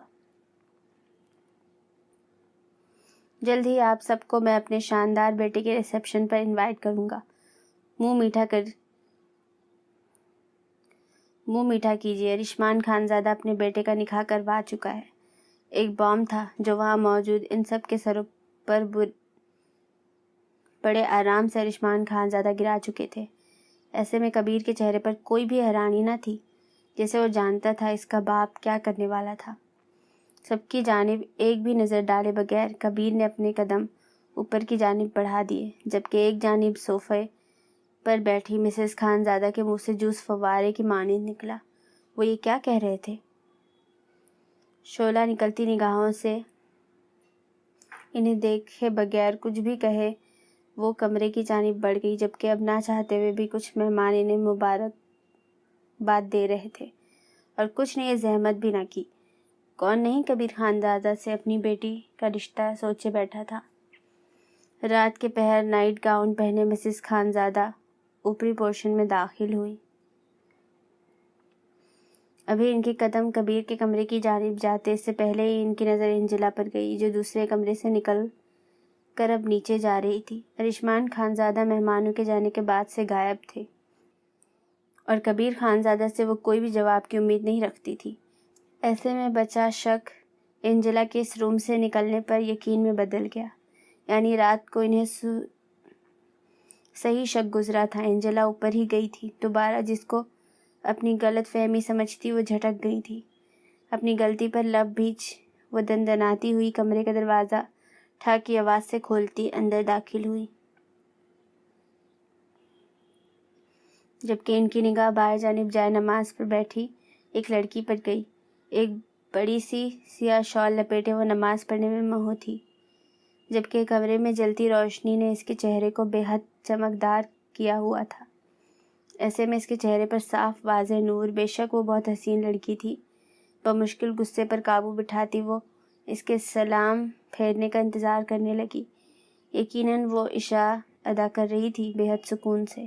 جلد ہی آپ سب کو میں اپنے شاندار بیٹے کے ریسیپشن پر انوائٹ کروں گا۔ منہ میٹھا کیجیے، ارشمان خانزادہ اپنے بیٹے کا نکاح کروا چکا ہے۔ ایک بام تھا جو وہاں موجود ان سب کے سروں پر بڑے آرام سے ارشمان خانزادہ گرا چکے تھے۔ ایسے میں کبیر کے چہرے پر کوئی بھی حیرانی نہ تھی، جیسے وہ جانتا تھا اس کا باپ کیا کرنے والا تھا۔ سب کی جانب ایک بھی نظر ڈالے بغیر کبیر نے اپنے قدم اوپر کی جانب بڑھا دیے، جبکہ ایک جانب صوفے پر بیٹھی مسز خانزادہ کے منہ سے جوس فوارے کی مانند نکلا۔ وہ یہ کیا کہہ رہے تھے؟ شعلہ نکلتی نگاہوں سے انہیں دیکھے بغیر کچھ بھی کہے وہ کمرے کی جانب بڑھ گئی، جبکہ اب نہ چاہتے ہوئے بھی کچھ مہمان انہیں مبارک باد دے رہے تھے اور کچھ نے یہ زحمت بھی نہ کی۔ کون نہیں کبیر خانزادہ سے اپنی بیٹی کا رشتہ سوچے بیٹھا تھا۔ رات کے پہر نائٹ گاؤن پہنے مسز خانزادہ اوپری پورشن میں داخل ہوئی۔ ابھی ان کے قدم کبیر کے کمرے کی جانب جاتے اس سے پہلے ہی ان کی نظر انجلا پر گئی، جو دوسرے کمرے سے نکل کر اب نیچے جا رہی تھی۔ ارشمان خانزادہ مہمانوں کے جانے کے بعد سے غائب تھے اور کبیر خانزادہ سے وہ کوئی بھی جواب کی امید نہیں رکھتی تھی۔ ایسے میں بچا شک انجلا کے اس روم سے نکلنے پر یقین میں بدل گیا، یعنی رات کو انہیں صحیح شک گزرا تھا، انجلا اوپر ہی گئی تھی۔ دوبارہ جس کو اپنی غلط فہمی سمجھتی وہ جھٹک گئی تھی۔ اپنی غلطی پر لب بھیج وہ دندناتی ہوئی کمرے کا دروازہ ٹھا کی آواز سے کھولتی اندر داخل ہوئی، جبکہ ان کی نگاہ بائیں جانب جائے نماز پر بیٹھی ایک لڑکی پر گئی۔ ایک بڑی سی سیاہ شال لپیٹے وہ نماز پڑھنے میں مہو تھی، جبکہ کمرے میں جلتی روشنی نے اس کے چہرے کو بے حد چمکدار کیا ہوا تھا۔ ایسے میں اس کے چہرے پر صاف واضح نور، بے شک وہ بہت حسین لڑکی تھی۔ بمشکل غصے پر قابو بٹھاتی وہ اس کے سلام پھیرنے کا انتظار کرنے لگی۔ یقیناً وہ عشاء ادا کر رہی تھی بے حد سکون سے۔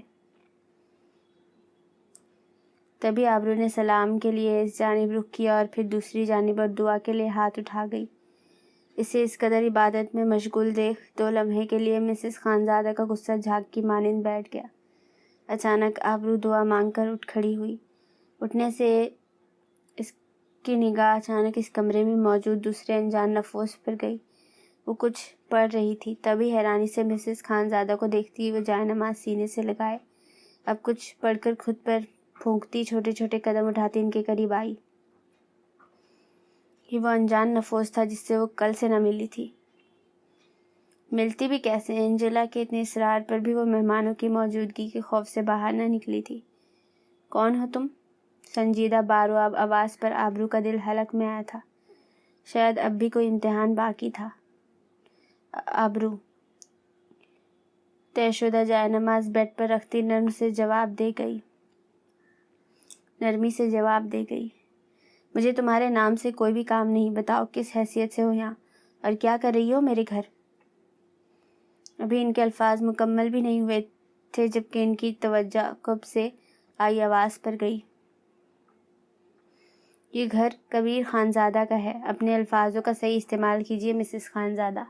تبھی آبرو نے سلام کے لیے اس جانب رخ کیا اور پھر دوسری جانب اور دعا کے لیے ہاتھ اٹھا گئی۔ اسے اس قدر عبادت میں مشغول دیکھ 2 لمحے کے لیے مسز خانزادہ کا غصہ جھاگ کی مانند بیٹھ گیا۔ اچانک آبرو دعا مانگ کر اٹھ کھڑی ہوئی۔ اٹھنے سے اس کی نگاہ اچانک اس کمرے میں موجود دوسرے انجان نفوس پر گئی۔ وہ کچھ پڑھ رہی تھی، تبھی حیرانی سے مسز خانزادہ کو دیکھتی وہ جائے نماز سینے سے لگائے اب کچھ پڑھ کر خود پر پھونکتی چھوٹے چھوٹے قدم اٹھاتی ان کے قریب آئی۔ یہ وہ انجان نفوس تھا جس سے وہ کل سے نہ ملی تھی۔ ملتی بھی کیسے؟ انجلا کے اتنے اصرار پر بھی وہ مہمانوں کی موجودگی کے خوف سے باہر نہ نکلی تھی۔ کون ہو تم؟ سنجیدہ بارواب آواز پر آبرو کا دل حلق میں آیا تھا۔ شاید اب بھی کوئی امتحان باقی تھا۔ آبرو طے شدہ جائے نماز بیڈ پر رکھتی نرمی سے جواب دے گئی۔ مجھے تمہارے نام سے کوئی بھی کام نہیں، بتاؤ کس حیثیت سے ہو یہاں اور کیا کر رہی ہو میرے گھر؟ ابھی ان کے الفاظ مکمل بھی نہیں ہوئے تھے جبکہ ان کی توجہ قبل سے آئی آواز پر گئی۔ یہ گھر کبیر خانزادہ کا ہے، اپنے الفاظوں کا صحیح استعمال کیجیے مسز خانزادہ۔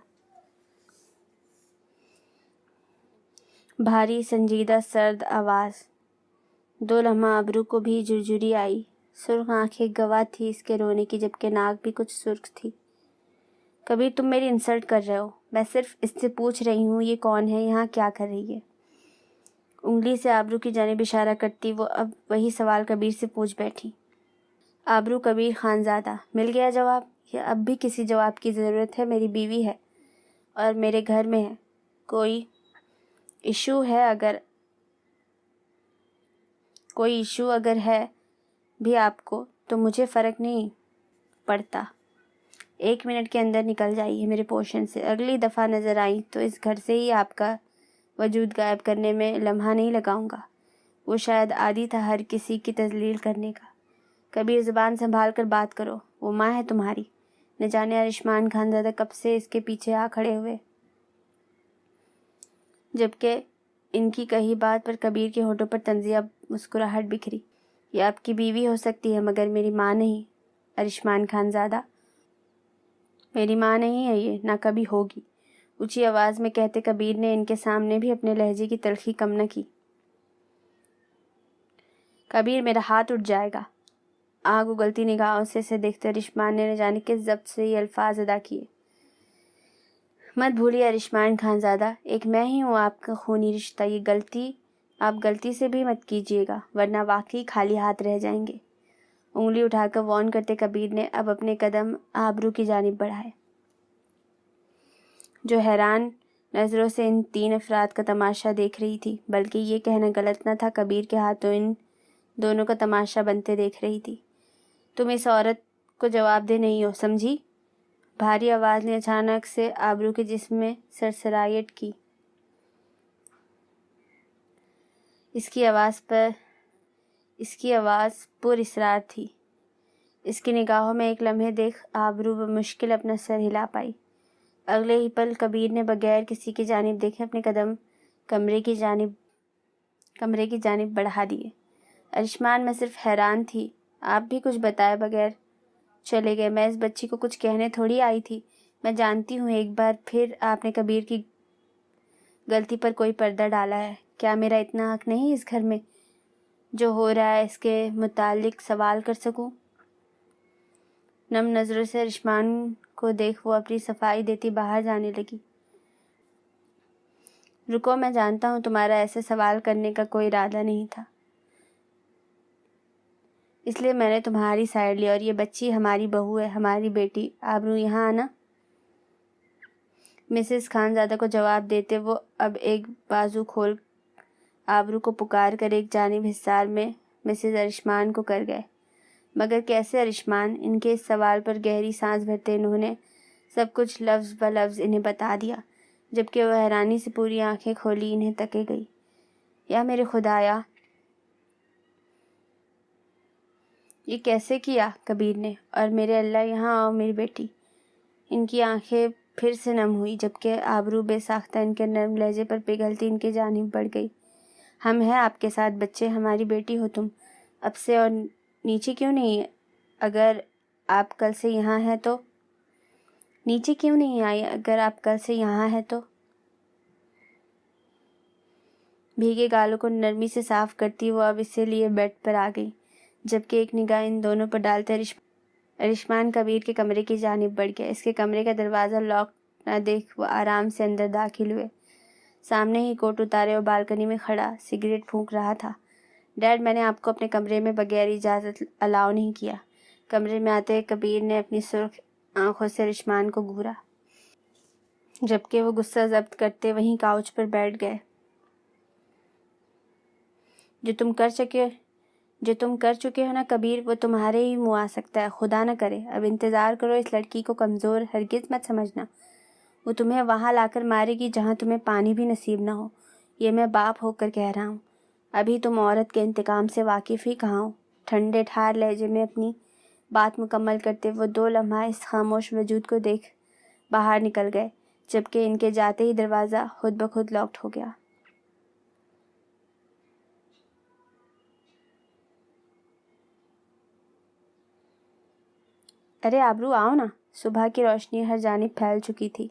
بھاری سنجیدہ سرد آواز۔ 2 لمحہ آبرو کو بھی جھرجھری آئی۔ سرخ آنکھیں گواہ تھی اس کے رونے کی، جبکہ ناک بھی کچھ سرخ تھی۔ کبیر تم میری انسلٹ کر رہے ہو، میں صرف اس سے پوچھ رہی ہوں یہ کون ہے، یہاں کیا کر رہی ہے؟ انگلی سے آبرو کی جانب اشارہ کرتی وہ اب وہی سوال کبیر سے پوچھ بیٹھی۔ آبرو کبیر خانزادہ۔ مل گیا جواب؟ یا اب بھی کسی جواب کی ضرورت ہے؟ میری بیوی ہے اور میرے گھر میں ہے۔ کوئی ایشو اگر ہے بھی آپ کو تو مجھے فرق نہیں پڑتا۔ 1 منٹ کے اندر نکل جائیے میرے پورشن سے۔ اگلی دفعہ نظر آئیں تو اس گھر سے ہی آپ کا وجود غائب کرنے میں لمحہ نہیں لگاؤں گا۔ وہ شاید عادی تھا ہر کسی کی تذلیل کرنے کا۔ کبیر زبان سنبھال کر بات کرو، وہ ماں ہے تمہاری۔ نہ جانے ارشمان خانزادہ کب سے اس کے پیچھے آ کھڑے ہوئے، جبکہ ان کی کہی بات پر کبیر کے ہونٹوں پر طنزیہ مسکراہٹ بکھری۔ یہ آپ کی بیوی ہو سکتی ہے مگر میری ماں نہیں ارشمان خانزادہ۔ میری ماں نہیں ہے یہ، نہ کبھی ہوگی۔ اونچی آواز میں کہتے کبیر نے ان کے سامنے بھی اپنے لہجے کی تلخی کم نہ کی۔ کبیر میرا ہاتھ اٹھ جائے گا۔ آگ اگلتی نگاہوں سے اسے دیکھتے ارشمان نے نہ جانے کس ضبط سے یہ الفاظ ادا کیے۔ مت بھولیے ارشمان خانزادہ، ایک میں ہی ہوں آپ کا خونی رشتہ، یہ غلطی آپ غلطی سے بھی مت کیجیے گا ورنہ واقعی خالی ہاتھ رہ جائیں گے۔ انگلی اٹھا کر وارن کرتے کبیر نے اب اپنے قدم آبرو کی جانب بڑھائے، جو حیران نظروں سے ان 3 افراد کا تماشا دیکھ رہی تھی، بلکہ یہ کہنا غلط نہ تھا کبیر کے ہاتھوں ان دونوں کا تماشا بنتے دیکھ رہی تھی۔ تم اس عورت کو جواب دہ نہیں ہو، سمجھی؟ بھاری آواز نے اچانک سے آبرو کے جسم میں سرسرائیٹ کی۔ اس کی آواز پر اسرار تھی۔ اس کی نگاہوں میں ایک لمحے دیکھ آبرو بمشکل اپنا سر ہلا پائی۔ اگلے ہی پل کبیر نے بغیر کسی کی جانب دیکھے اپنے قدم کمرے کی جانب بڑھا دیے۔ ارشمان میں صرف حیران تھی، آپ بھی کچھ بتائے بغیر چلے گئے۔ میں اس بچی کو کچھ کہنے تھوڑی آئی تھی۔ میں جانتی ہوں ایک بار پھر آپ نے کبیر کی غلطی پر کوئی پردہ ڈالا ہے۔ کیا میرا اتنا حق نہیں اس گھر میں جو ہو رہا ہے اس کے متعلق سوال کر سکوں؟ نم نظروں سے ارشمان کو دیکھ وہ اپنی صفائی دیتی باہر جانے لگی۔ رکو، میں جانتا ہوں تمہارا ایسے سوال کرنے کا کوئی ارادہ نہیں تھا، اس لیے میں نے تمہاری سائڈ لی، اور یہ بچی ہماری بہو ہے، ہماری بیٹی۔ آبرو یہاں آنا۔ مسز خانزادہ کو جواب دیتے وہ اب ایک بازو کھول آبرو کو پکار کر ایک جانب حصار میں مسز ارشمان کو کر گئے۔ مگر کیسے ارشمان؟ ان کے اس سوال پر گہری سانس بھرتے انہوں نے سب کچھ لفظ بلفظ انہیں بتا دیا، جبکہ وہ حیرانی سے پوری آنکھیں کھولی انہیں تکے گئی۔ یا میرے خدایا، یہ کیسے کیا کبیر نے؟ اور میرے اللہ، یہاں آؤ میری بیٹی۔ ان کی آنکھیں پھر سے نم ہوئی، جبکہ آبرو بے ساختہ ان کے نرم لہجے پر پگھلتی ان کی جانب بڑھ گئی۔ ہم ہیں آپ کے ساتھ بچے، ہماری بیٹی ہو تم اب سے، اور نیچے کیوں نہیں؟ اگر آپ کل سے یہاں ہیں تو نیچے کیوں نہیں آئی؟ اگر آپ کل سے یہاں ہیں تو بھیگے گالوں کو نرمی سے صاف کرتی وہ اب اسے لیے بیڈ پر آ گئی، جبکہ ایک نگاہ ان دونوں پر ڈالتے ارشمان کبیر کے کمرے کی جانب بڑھ گیا۔ اس کے کمرے کا دروازہ لاک نہ دیکھ وہ آرام سے اندر داخل ہوئے۔ سامنے ہی کوٹ اتارے اور بالکنی میں کھڑا سگریٹ پھونک رہا تھا۔ ڈیڈ، میں نے آپ کو اپنے کمرے میں بغیر اجازت الاؤ نہیں کیا۔ کمرے میں آتے کبیر نے اپنی سرخ آنکھوں سے ارشمان کو گھورا، جبکہ وہ غصہ ضبط کرتے وہیں کاؤچ پر بیٹھ گئے۔ جو تم کر چکے ہو نا کبیر، وہ تمہارے ہی منہ آ سکتا ہے، خدا نہ کرے۔ اب انتظار کرو، اس لڑکی کو کمزور ہرگز مت سمجھنا، وہ تمہیں وہاں لا کر مارے گی جہاں تمہیں پانی بھی نصیب نہ ہو۔ یہ میں باپ ہو کر کہہ رہا ہوں۔ ابھی تم عورت کے انتقام سے واقف ہی کہاں ہو؟ ٹھنڈے ٹھار لہجے میں اپنی بات مکمل کرتے وہ 2 لمحہ اس خاموش وجود کو دیکھ باہر نکل گئے، جبکہ ان کے جاتے ہی دروازہ خود بخود لاکڈ ہو گیا۔ ارے آبرو، آؤ نا۔ صبح کی روشنی ہر جانب پھیل چکی تھی۔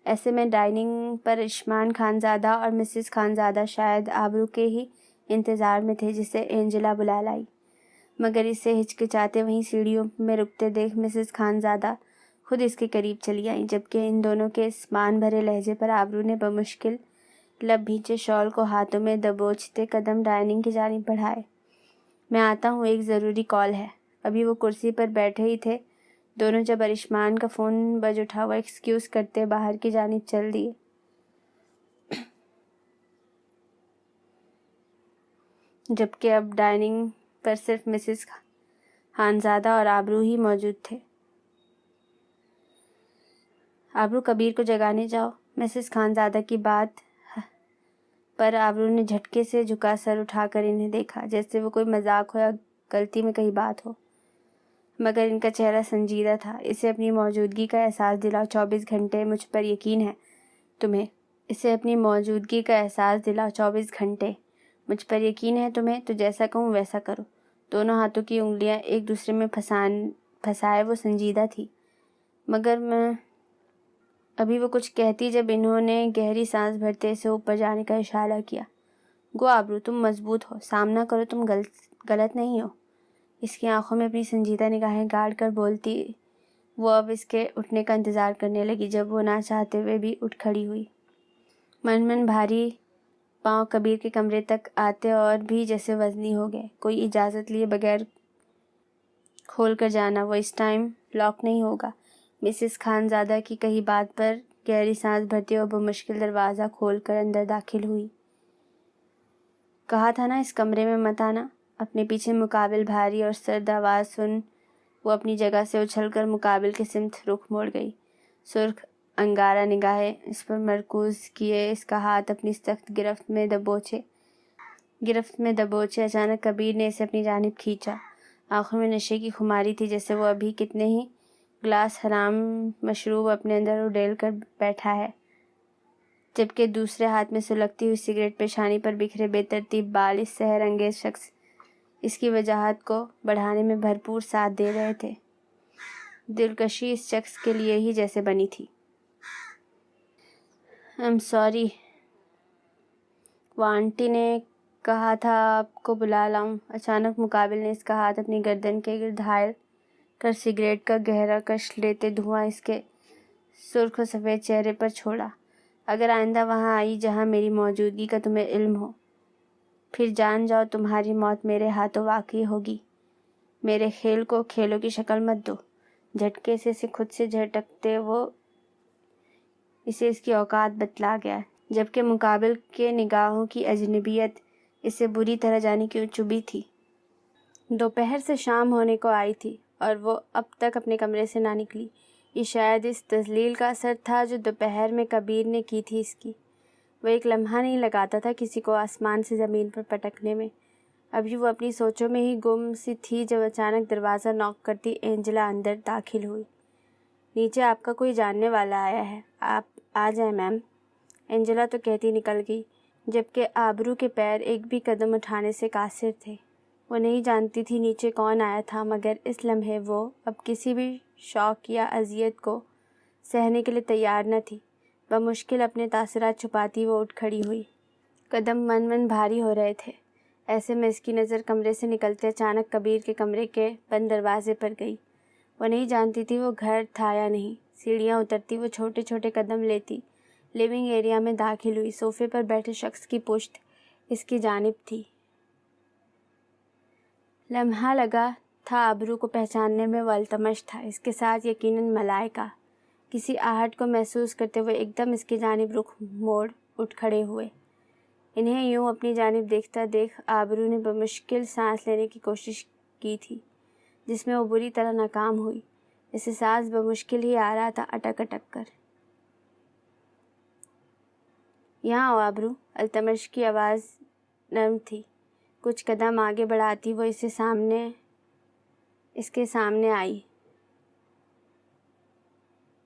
ایسے میں ڈائننگ پر ارشمان خانزادہ اور مسز خانزادہ شاید آبرو کے ہی انتظار میں تھے جسے اینجلا بلا لائی، مگر اسے ہچکچاتے وہیں سیڑھیوں میں رکتے دیکھ مسز خانزادہ خود اس کے قریب چلی آئیں، جبکہ ان دونوں کے اس مان بھرے لہجے پر آبرو نے بمشکل لب بھینچے شال کو ہاتھوں میں دبوچتے قدم ڈائننگ کی جانب بڑھائے۔ میں آتا ہوں، ایک ضروری کال ہے۔ ابھی وہ کرسی پر بیٹھے ہی تھے دونوں جب ارشمان کا فون بج اٹھا۔ وہ ایکسکیوز کرتے باہر کی جانب چل دیے، جبکہ اب ڈائننگ پر صرف مسز خانزادہ اور آبرو ہی موجود تھے۔ آبرو، کبیر کو جگانے جاؤ۔ مسز خانزادہ کی بات پر آبرو نے جھٹکے سے جھکا سر اٹھا کر انہیں دیکھا، جیسے وہ کوئی مذاق ہو یا غلطی میں کہیں بات ہو، مگر ان کا چہرہ سنجیدہ تھا۔ اسے اپنی موجودگی کا احساس دلاؤ، 24 گھنٹے مجھ پر یقین ہے تمہیں۔ اسے اپنی موجودگی کا احساس دلاؤ، 24 گھنٹے مجھ پر یقین ہے تمہیں، تو جیسا کہوں ویسا کرو۔ دونوں ہاتھوں کی انگلیاں ایک دوسرے میں پھنسائے وہ سنجیدہ تھی۔ مگر ابھی وہ کچھ کہتی جب انہوں نے گہری سانس بھرتے سے اوپر جانے کا اشارہ کیا۔ گو آبرو، تم مضبوط ہو، سامنا کرو، تم غلط نہیں ہو۔ اس کی آنکھوں میں اپنی سنجیدہ نگاہیں گاڑ کر بولتی وہ اب اس کے اٹھنے کا انتظار کرنے لگی جب وہ نہ چاہتے ہوئے بھی اٹھ کھڑی ہوئی۔ من بھاری پاؤں کبیر کے کمرے تک آتے اور بھی جیسے وزنی ہو گئے۔ کوئی اجازت لیے بغیر کھول کر جانا، وہ اس ٹائم لاک نہیں ہوگا۔ مسز خانزادہ کی کہی بات پر گہری سانس بھرتی اور بمشکل دروازہ کھول کر اندر داخل ہوئی۔ کہا تھا نا اس کمرے میں مت آنا۔ اپنے پیچھے مقابل بھاری اور سرد آواز سن وہ اپنی جگہ سے اچھل کر مقابل کی سمت رخ موڑ گئی۔ سرخ انگارہ نگاہیں اس پر مرکوز کیے اس کا ہاتھ اپنی سخت گرفت میں دبوچے اچانک کبیر نے اسے اپنی جانب کھینچا۔ آنکھوں میں نشے کی خماری تھی، جیسے وہ ابھی کتنے ہی گلاس حرام مشروب اپنے اندر اڈیل کر بیٹھا ہے، جبکہ دوسرے ہاتھ میں سلگتی ہوئی سگریٹ پیشانی پر بکھرے بے ترتیب بال اس سحر انگیز شخص اس کی وجاہت کو بڑھانے میں بھرپور ساتھ دے رہے تھے۔ دلکشی اس شخص کے لیے ہی جیسے بنی تھی۔ سوری، وہ آنٹی نے کہا تھا آپ کو بلا لاؤں۔ اچانک مقابل نے اس کا ہاتھ اپنی گردن کے گرد حائل کر سگریٹ کا گہرا کش لیتے دھواں اس کے سرخ و سفید چہرے پر چھوڑا۔ اگر آئندہ وہاں آئی جہاں میری موجودگی کا تمہیں علم ہو، پھر جان جاؤ تمہاری موت میرے ہاتھوں واقع ہوگی۔ میرے کھیل کو کھیلوں کی شکل مت دو۔ جھٹکے سے اسے خود سے جھٹکتے وہ اسے اس کی اوقات بتلا گیا، جبکہ مقابل کے نگاہوں کی اجنبیت اسے بری طرح جانے کی چبھی تھی۔ دوپہر سے شام ہونے کو آئی تھی اور وہ اب تک اپنے کمرے سے نہ نکلی۔ یہ شاید اس تذلیل کا اثر تھا جو دوپہر میں کبیر نے کی تھی اس کی۔ وہ ایک لمحہ نہیں لگاتا تھا کسی کو آسمان سے زمین پر پٹکنے میں۔ ابھی وہ اپنی سوچوں میں ہی گم سی تھی جب اچانک دروازہ نوک کرتی اینجلا اندر داخل ہوئی۔ نیچے آپ کا کوئی جاننے والا آیا ہے، آپ آ جائیں میم، اینجلا تو کہتی نکل گئی، جبکہ آبرو کے پیر ایک بھی قدم اٹھانے سے قاصر تھے۔ وہ نہیں جانتی تھی نیچے کون آیا تھا، مگر اس لمحے وہ اب کسی بھی شوق یا اذیت کو سہنے کے لیے تیار نہ تھی۔ بمشکل اپنے تاثرات چھپاتی وہ اٹھ کھڑی ہوئی۔ قدم من بھاری ہو رہے تھے۔ ایسے میں اس کی نظر کمرے سے نکلتے اچانک کبیر کے کمرے کے بند دروازے پر گئی۔ وہ نہیں جانتی تھی وہ گھر تھا یا نہیں۔ سیڑھیاں اترتی وہ چھوٹے چھوٹے قدم لیتی لیونگ ایریا میں داخل ہوئی۔ صوفے پر بیٹھے شخص کی پشت اس کی جانب تھی۔ لمحہ لگا تھا آبرو کو پہچاننے میں وہ التمش تھا، اس کے ساتھ یقیناً ملائکہ۔ کسی آہٹ کو محسوس کرتے ہوئے ایک دم اس کی جانب رخ موڑ اٹھ کھڑے ہوئے۔ انہیں یوں اپنی جانب دیکھتا دیکھ آبرو نے بمشکل سانس لینے کی کوشش کی تھی، جس میں وہ بری طرح ناکام ہوئی۔ اسے سانس بمشکل ہی آ رہا تھا، اٹک اٹک کر۔ یہاں آؤ آبرو، التمش کی آواز نرم تھی۔ کچھ قدم آگے بڑھاتی وہ اس کے سامنے آئی۔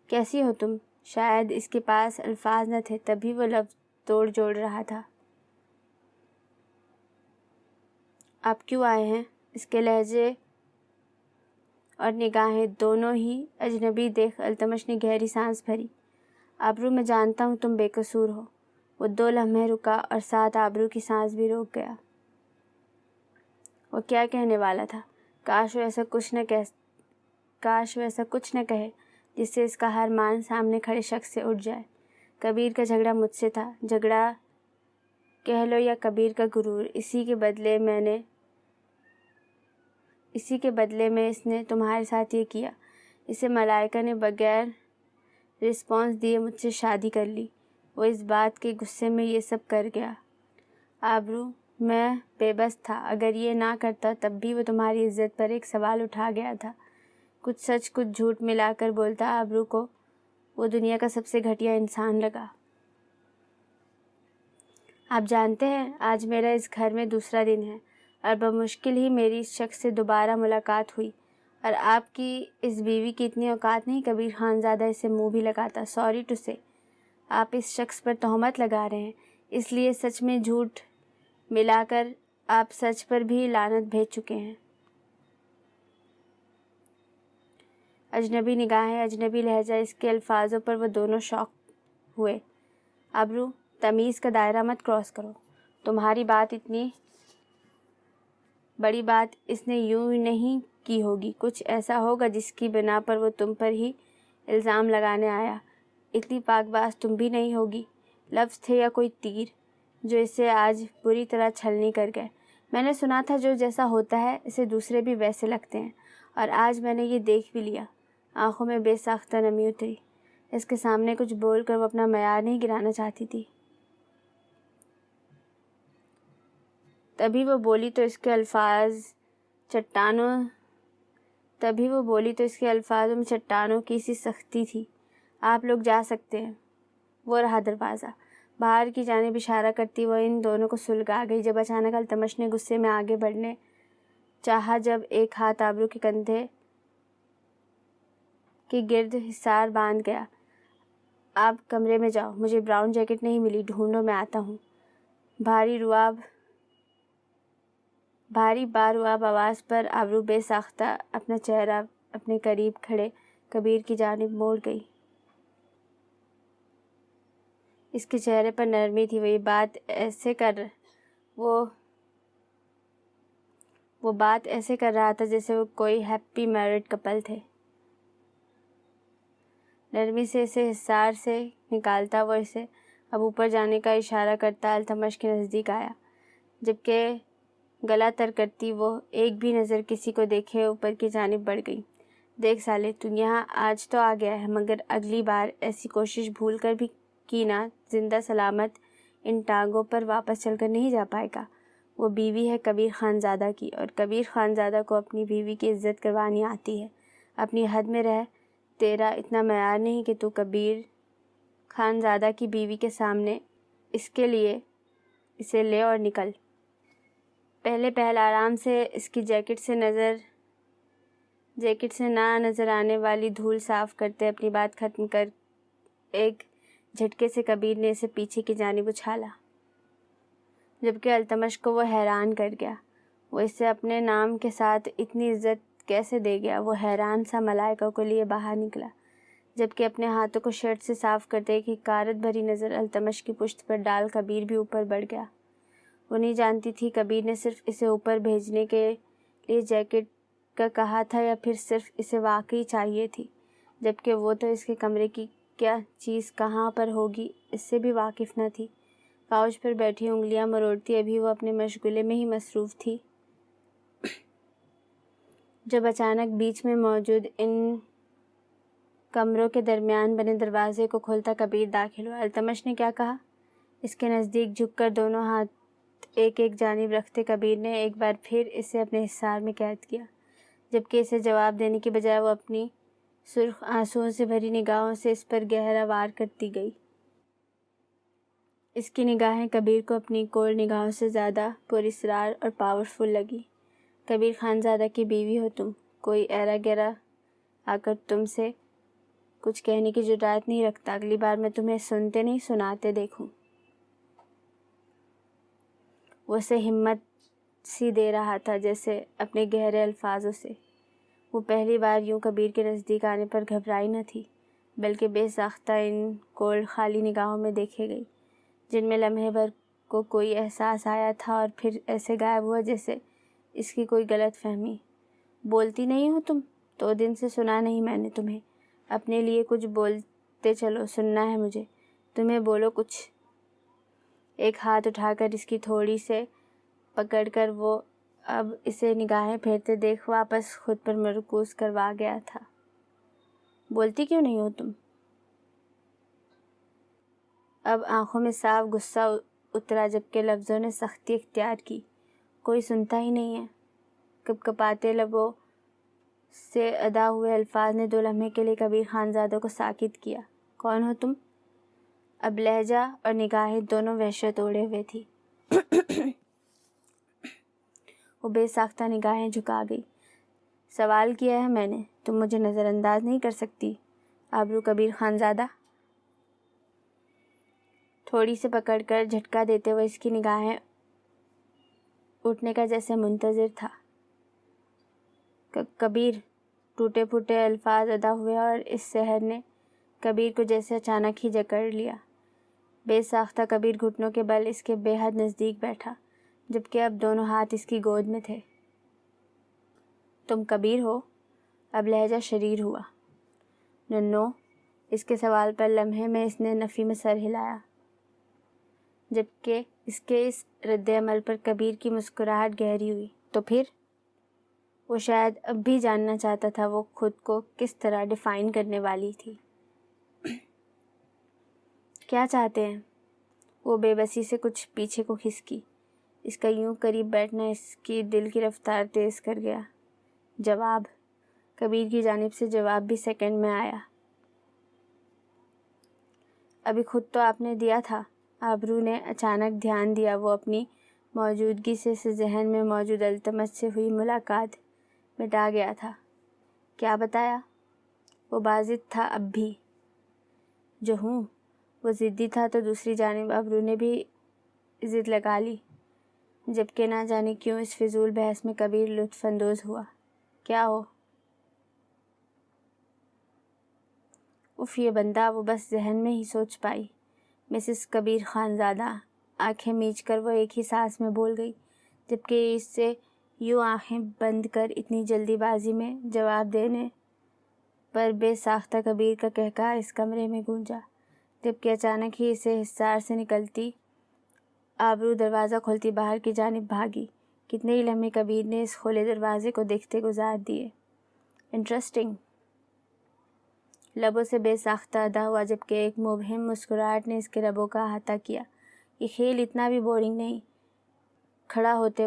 کیسی ہو تم؟ شاید اس کے پاس الفاظ نہ تھے، تبھی وہ لفظ توڑ جوڑ رہا تھا۔ آپ کیوں آئے ہیں؟ اس کے لہجے اور نگاہیں دونوں ہی اجنبی دیکھ التمش نے گہری سانس بھری۔ آبرو، میں جانتا ہوں تم بے قصور ہو۔ وہ 2 لمحے رکا اور ساتھ آبرو کی سانس بھی روک گیا۔ وہ کیا کہنے والا تھا؟ کاش وہ ایسا کچھ نہ کہے جس سے اس کا ہر مان سامنے کھڑے شخص سے اٹھ جائے۔ کبیر کا جھگڑا مجھ سے تھا، جھگڑا کہہ لو یا کبیر کا غرور، اسی کے بدلے میں اس نے تمہارے ساتھ یہ کیا۔ اسے ملائکہ نے بغیر رسپانس دیے مجھ سے شادی کر لی۔ وہ اس بات کے غصے میں یہ سب کر گیا۔ آبرو، میں بے بس تھا، اگر یہ نہ کرتا تب بھی وہ تمہاری عزت پر ایک سوال اٹھا گیا تھا۔ کچھ سچ کچھ جھوٹ ملا کر بولتا آبرو کو وہ دنیا کا سب سے گھٹیا انسان لگا۔ آپ جانتے ہیں آج میرا اس گھر میں دوسرا دن ہے اور بمشکل ہی میری اس شخص سے دوبارہ ملاقات ہوئی، اور آپ کی اس بیوی کی اتنی اوقات نہیں کبیر خانزادہ اسے منہ بھی لگاتا۔ سوری ٹو سے، آپ اس شخص پر تہمت لگا رہے ہیں، اس لیے سچ میں جھوٹ ملا کر آپ سچ پر بھی لعنت بھیج چکے ہیں۔ اجنبی نگاہیں، اجنبی لہجہ، اس کے الفاظوں پر وہ دونوں شوق ہوئے۔ ابرو، تمیز کا دائرہ مت کراس کرو، تمہاری بات اتنی بڑی بات اس نے یوں نہیں کی ہوگی، کچھ ایسا ہوگا جس کی بنا پر وہ تم پر ہی الزام لگانے آیا۔ اتنی پاک باز تم بھی نہیں ہوگی۔ لفظ تھے یا کوئی تیر جو اسے آج بری طرح چھلنی کر گئے۔ میں نے سنا تھا جو جیسا ہوتا ہے اسے دوسرے بھی ویسے لگتے ہیں، اور آج میں نے یہ دیکھ بھی لیا۔ آنکھوں میں بے ساختہ نمی اتری۔ اس کے سامنے کچھ بول کر وہ اپنا معیار نہیں گرانا چاہتی تھی۔ تبھی وہ بولی تو اس کے الفاظوں میں چٹانوں کی سی سختی تھی۔ آپ لوگ جا سکتے ہیں۔ وہ رہا دروازہ۔ باہر کی جانب اشارہ کرتی وہ ان دونوں کو سلگا گئی، جب اچانک التمش نے غصے میں آگے بڑھنے چاہا، جب ایک ہاتھ آبرو کے کندھے کے گرد حصار باندھ گیا۔ آپ کمرے میں جاؤ، مجھے براؤن جیکٹ نہیں ملی، ڈھونڈو، میں آتا ہوں۔ بھاری بارواب آواز پر آبرو بے ساختہ اپنا چہرہ اپنے قریب کھڑے کبیر کی جانب موڑ گئی۔ اس کے چہرے پر نرمی تھی۔ وہ بات ایسے کر رہا تھا جیسے وہ کوئی ہیپی میرڈ کپل تھے۔ نرمی سے اسے حصار سے نکالتا وہ اسے اب اوپر جانے کا اشارہ کرتا التمش کے نزدیک آیا، جبکہ گلا تر کرتی وہ ایک بھی نظر کسی کو دیکھے اوپر کی جانب بڑھ گئی۔ دیکھ سالے، تو یہاں آج تو آ گیا ہے، مگر اگلی بار ایسی کوشش بھول کر بھی کی نا، زندہ سلامت ان ٹانگوں پر واپس چل کر نہیں جا پائے گا۔ وہ بیوی ہے کبیر خانزادہ کی، اور کبیر خانزادہ کو اپنی بیوی کی عزت کروانی آتی ہے۔ اپنی حد میں رہ، تیرا اتنا معیار نہیں کہ تو کبیر خانزادہ کی بیوی کے سامنے اس کے لیے اسے لے اور نکل۔ پہل آرام سے اس کی جیکٹ سے نہ نظر آنے والی دھول صاف کرتے اپنی بات ختم کر ایک جھٹکے سے کبیر نے اسے پیچھے کی جانب اچھالا، جبکہ التمش کو وہ حیران کر گیا۔ وہ اسے اپنے نام کے ساتھ اتنی عزت کیسے دے گیا؟ وہ حیران سا ملائکہ کو لیے باہر نکلا، جبکہ اپنے ہاتھوں کو شرٹ سے صاف کرتے ایک حقارت بھری نظر التمش کی پشت پر ڈال کبیر بھی اوپر بڑھ گیا۔ وہ نہیں جانتی تھی کبیر نے صرف اسے اوپر بھیجنے کے لیے جیکٹ کا کہا تھا یا پھر صرف اسے واقعی چاہیے تھی، جبکہ وہ تو اس کے کمرے کی کیا چیز کہاں پر ہوگی اس سے بھی واقف نہ تھی۔ کاؤچ پر بیٹھی انگلیاں مروڑتی ابھی وہ اپنے مشغلے میں ہی مصروف تھی، جب اچانک بیچ میں موجود ان کمروں کے درمیان بنے دروازے کو کھولتا کبیر داخل ہوا۔ التمش نے کیا کہا؟ اس کے نزدیک جھک کر دونوں ہاتھ ایک جانب رکھتے کبیر نے ایک بار پھر اسے اپنے حصار میں قید کیا، جبکہ اسے جواب دینے کی بجائے وہ اپنی سرخ آنسوؤں سے بھری نگاہوں سے اس پر گہرا وار کرتی گئی۔ اس کی نگاہیں کبیر کو اپنی کول نگاہوں سے زیادہ پراسرار اور پاورفل لگی۔ کبیر خانزادہ کی بیوی ہو تم، کوئی ایرا گیرا آ کر تم سے کچھ کہنے کی جرات نہیں رکھتا، اگلی بار میں تمہیں سنتے نہیں سناتے دیکھوں۔ وہ اسے ہمت سی دے رہا تھا جیسے اپنے گہرے الفاظوں سے۔ وہ پہلی بار یوں کبیر کے نزدیک آنے پر گھبرائی نہ تھی، بلکہ بے ساختہ ان کولڈ خالی نگاہوں میں دیکھے گئی، جن میں لمحے بھر کو کوئی احساس آیا تھا اور پھر ایسے غائب ہوا جیسے اس کی کوئی غلط فہمی۔ بولتی نہیں ہو تم؟ 2 دن سے سنا نہیں میں نے تمہیں، اپنے لیے کچھ بولتے چلو، سننا ہے مجھے، تمہیں بولو کچھ۔ ایک ہاتھ اٹھا کر اس کی تھوڑی سے پکڑ کر وہ اب اسے نگاہیں پھیرتے دیکھ واپس خود پر مرکوز کروا گیا تھا۔ بولتی کیوں نہیں ہو تم؟ اب آنکھوں میں صاف غصہ اترا، جبکہ لفظوں نے سختی اختیار کی۔ کوئی سنتا ہی نہیں ہے۔ کپکپاتے لبوں سے ادا ہوئے الفاظ نے 2 لمحے کے لیے کبیر خانزادہ کو ساکت کیا۔ کون ہو تم؟ اب لہجہ اور نگاہیں دونوں وحشت اوڑھے ہوئے تھی۔ وہ بے ساختہ نگاہیں جھکا گئی۔ سوال کیا ہے میں نے، تم مجھے نظر انداز نہیں کر سکتی آبرو کبیر خانزادہ۔ تھوڑی سے پکڑ کر جھٹکا دیتے ہوئے اس کی نگاہیں اٹھنے کا جیسے منتظر تھا۔ کبیر، ٹوٹے پھوٹے الفاظ ادا ہوئے اور اس سحر نے کبیر کو جیسے اچانک ہی جکڑ لیا۔ بے ساختہ کبیر گھٹنوں کے بل اس کے بے حد نزدیک بیٹھا، جبکہ اب دونوں ہاتھ اس کی گود میں تھے۔ تم کبیر ہو؟ اب لہجہ شریر ہوا۔ ننو، اس کے سوال پر لمحے میں اس نے نفی میں سر ہلایا، جبکہ اس کے اس رد عمل پر کبیر کی مسکراہٹ گہری ہوئی۔ تو پھر؟ وہ شاید اب بھی جاننا چاہتا تھا وہ خود کو کس طرح ڈیفائن کرنے والی تھی۔ کیا چاہتے ہیں؟ وہ بے بسی سے کچھ پیچھے کو کھسکی۔ اس کا یوں قریب بیٹھنا اس کی دل کی رفتار تیز کر گیا۔ جواب؟ کبیر کی جانب سے جواب بھی سیکنڈ میں آیا۔ ابھی خود تو آپ نے دیا تھا۔ آبرو نے اچانک دھیان دیا۔ وہ اپنی موجودگی سے ذہن میں موجود التمش سے ہوئی ملاقات مٹا گیا تھا۔ کیا بتایا؟ وہ بازد تھا اب بھی۔ جو ہوں۔ وہ ضدی تھا تو دوسری جانب آبرو نے بھی ضد لگا لی، جبکہ نہ جانے کیوں اس فضول بحث میں کبیر لطف اندوز ہوا۔ کیا ہو؟ اف یہ بندہ، وہ بس ذہن میں ہی سوچ پائی۔ مسز کبیر خانزادہ۔ آنکھیں میچ کر وہ ایک ہی سانس میں بول گئی، جبکہ اس سے یوں آنکھیں بند کر اتنی جلدی بازی میں جواب دینے پر بے ساختہ کبیر کا قہقہا اس کمرے میں گونجا، جبکہ اچانک ہی اسے حصار سے نکلتی آبرو دروازہ کھولتی باہر کی جانب بھاگی۔ کتنے ہی لمحے کبیر نے اس کھولے دروازے کو دیکھتے گزار دیے۔ انٹرسٹنگ۔ لبوں سے بے ساختہ ادا ہوا، جبکہ ایک مبہم مسکراہٹ نے اس کے لبوں کا احاطہ کیا۔ یہ کھیل اتنا بھی بورنگ نہیں۔ کھڑا ہوتے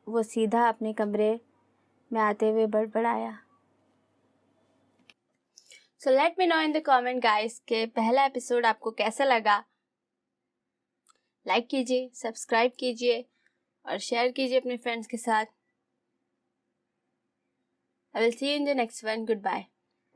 وہ سیدھا اپنے کمرے میں آتے ہوئے بڑبڑایا۔ So let me know in the comment guys کہ پہلا ایپیسوڈ آپ کو کیسا لگا۔ لائک کیجئے، سبسکرائب کیجئے اور شیئر کیجئے اپنے فرینڈز کے ساتھ۔ I will see you in the next one. Goodbye.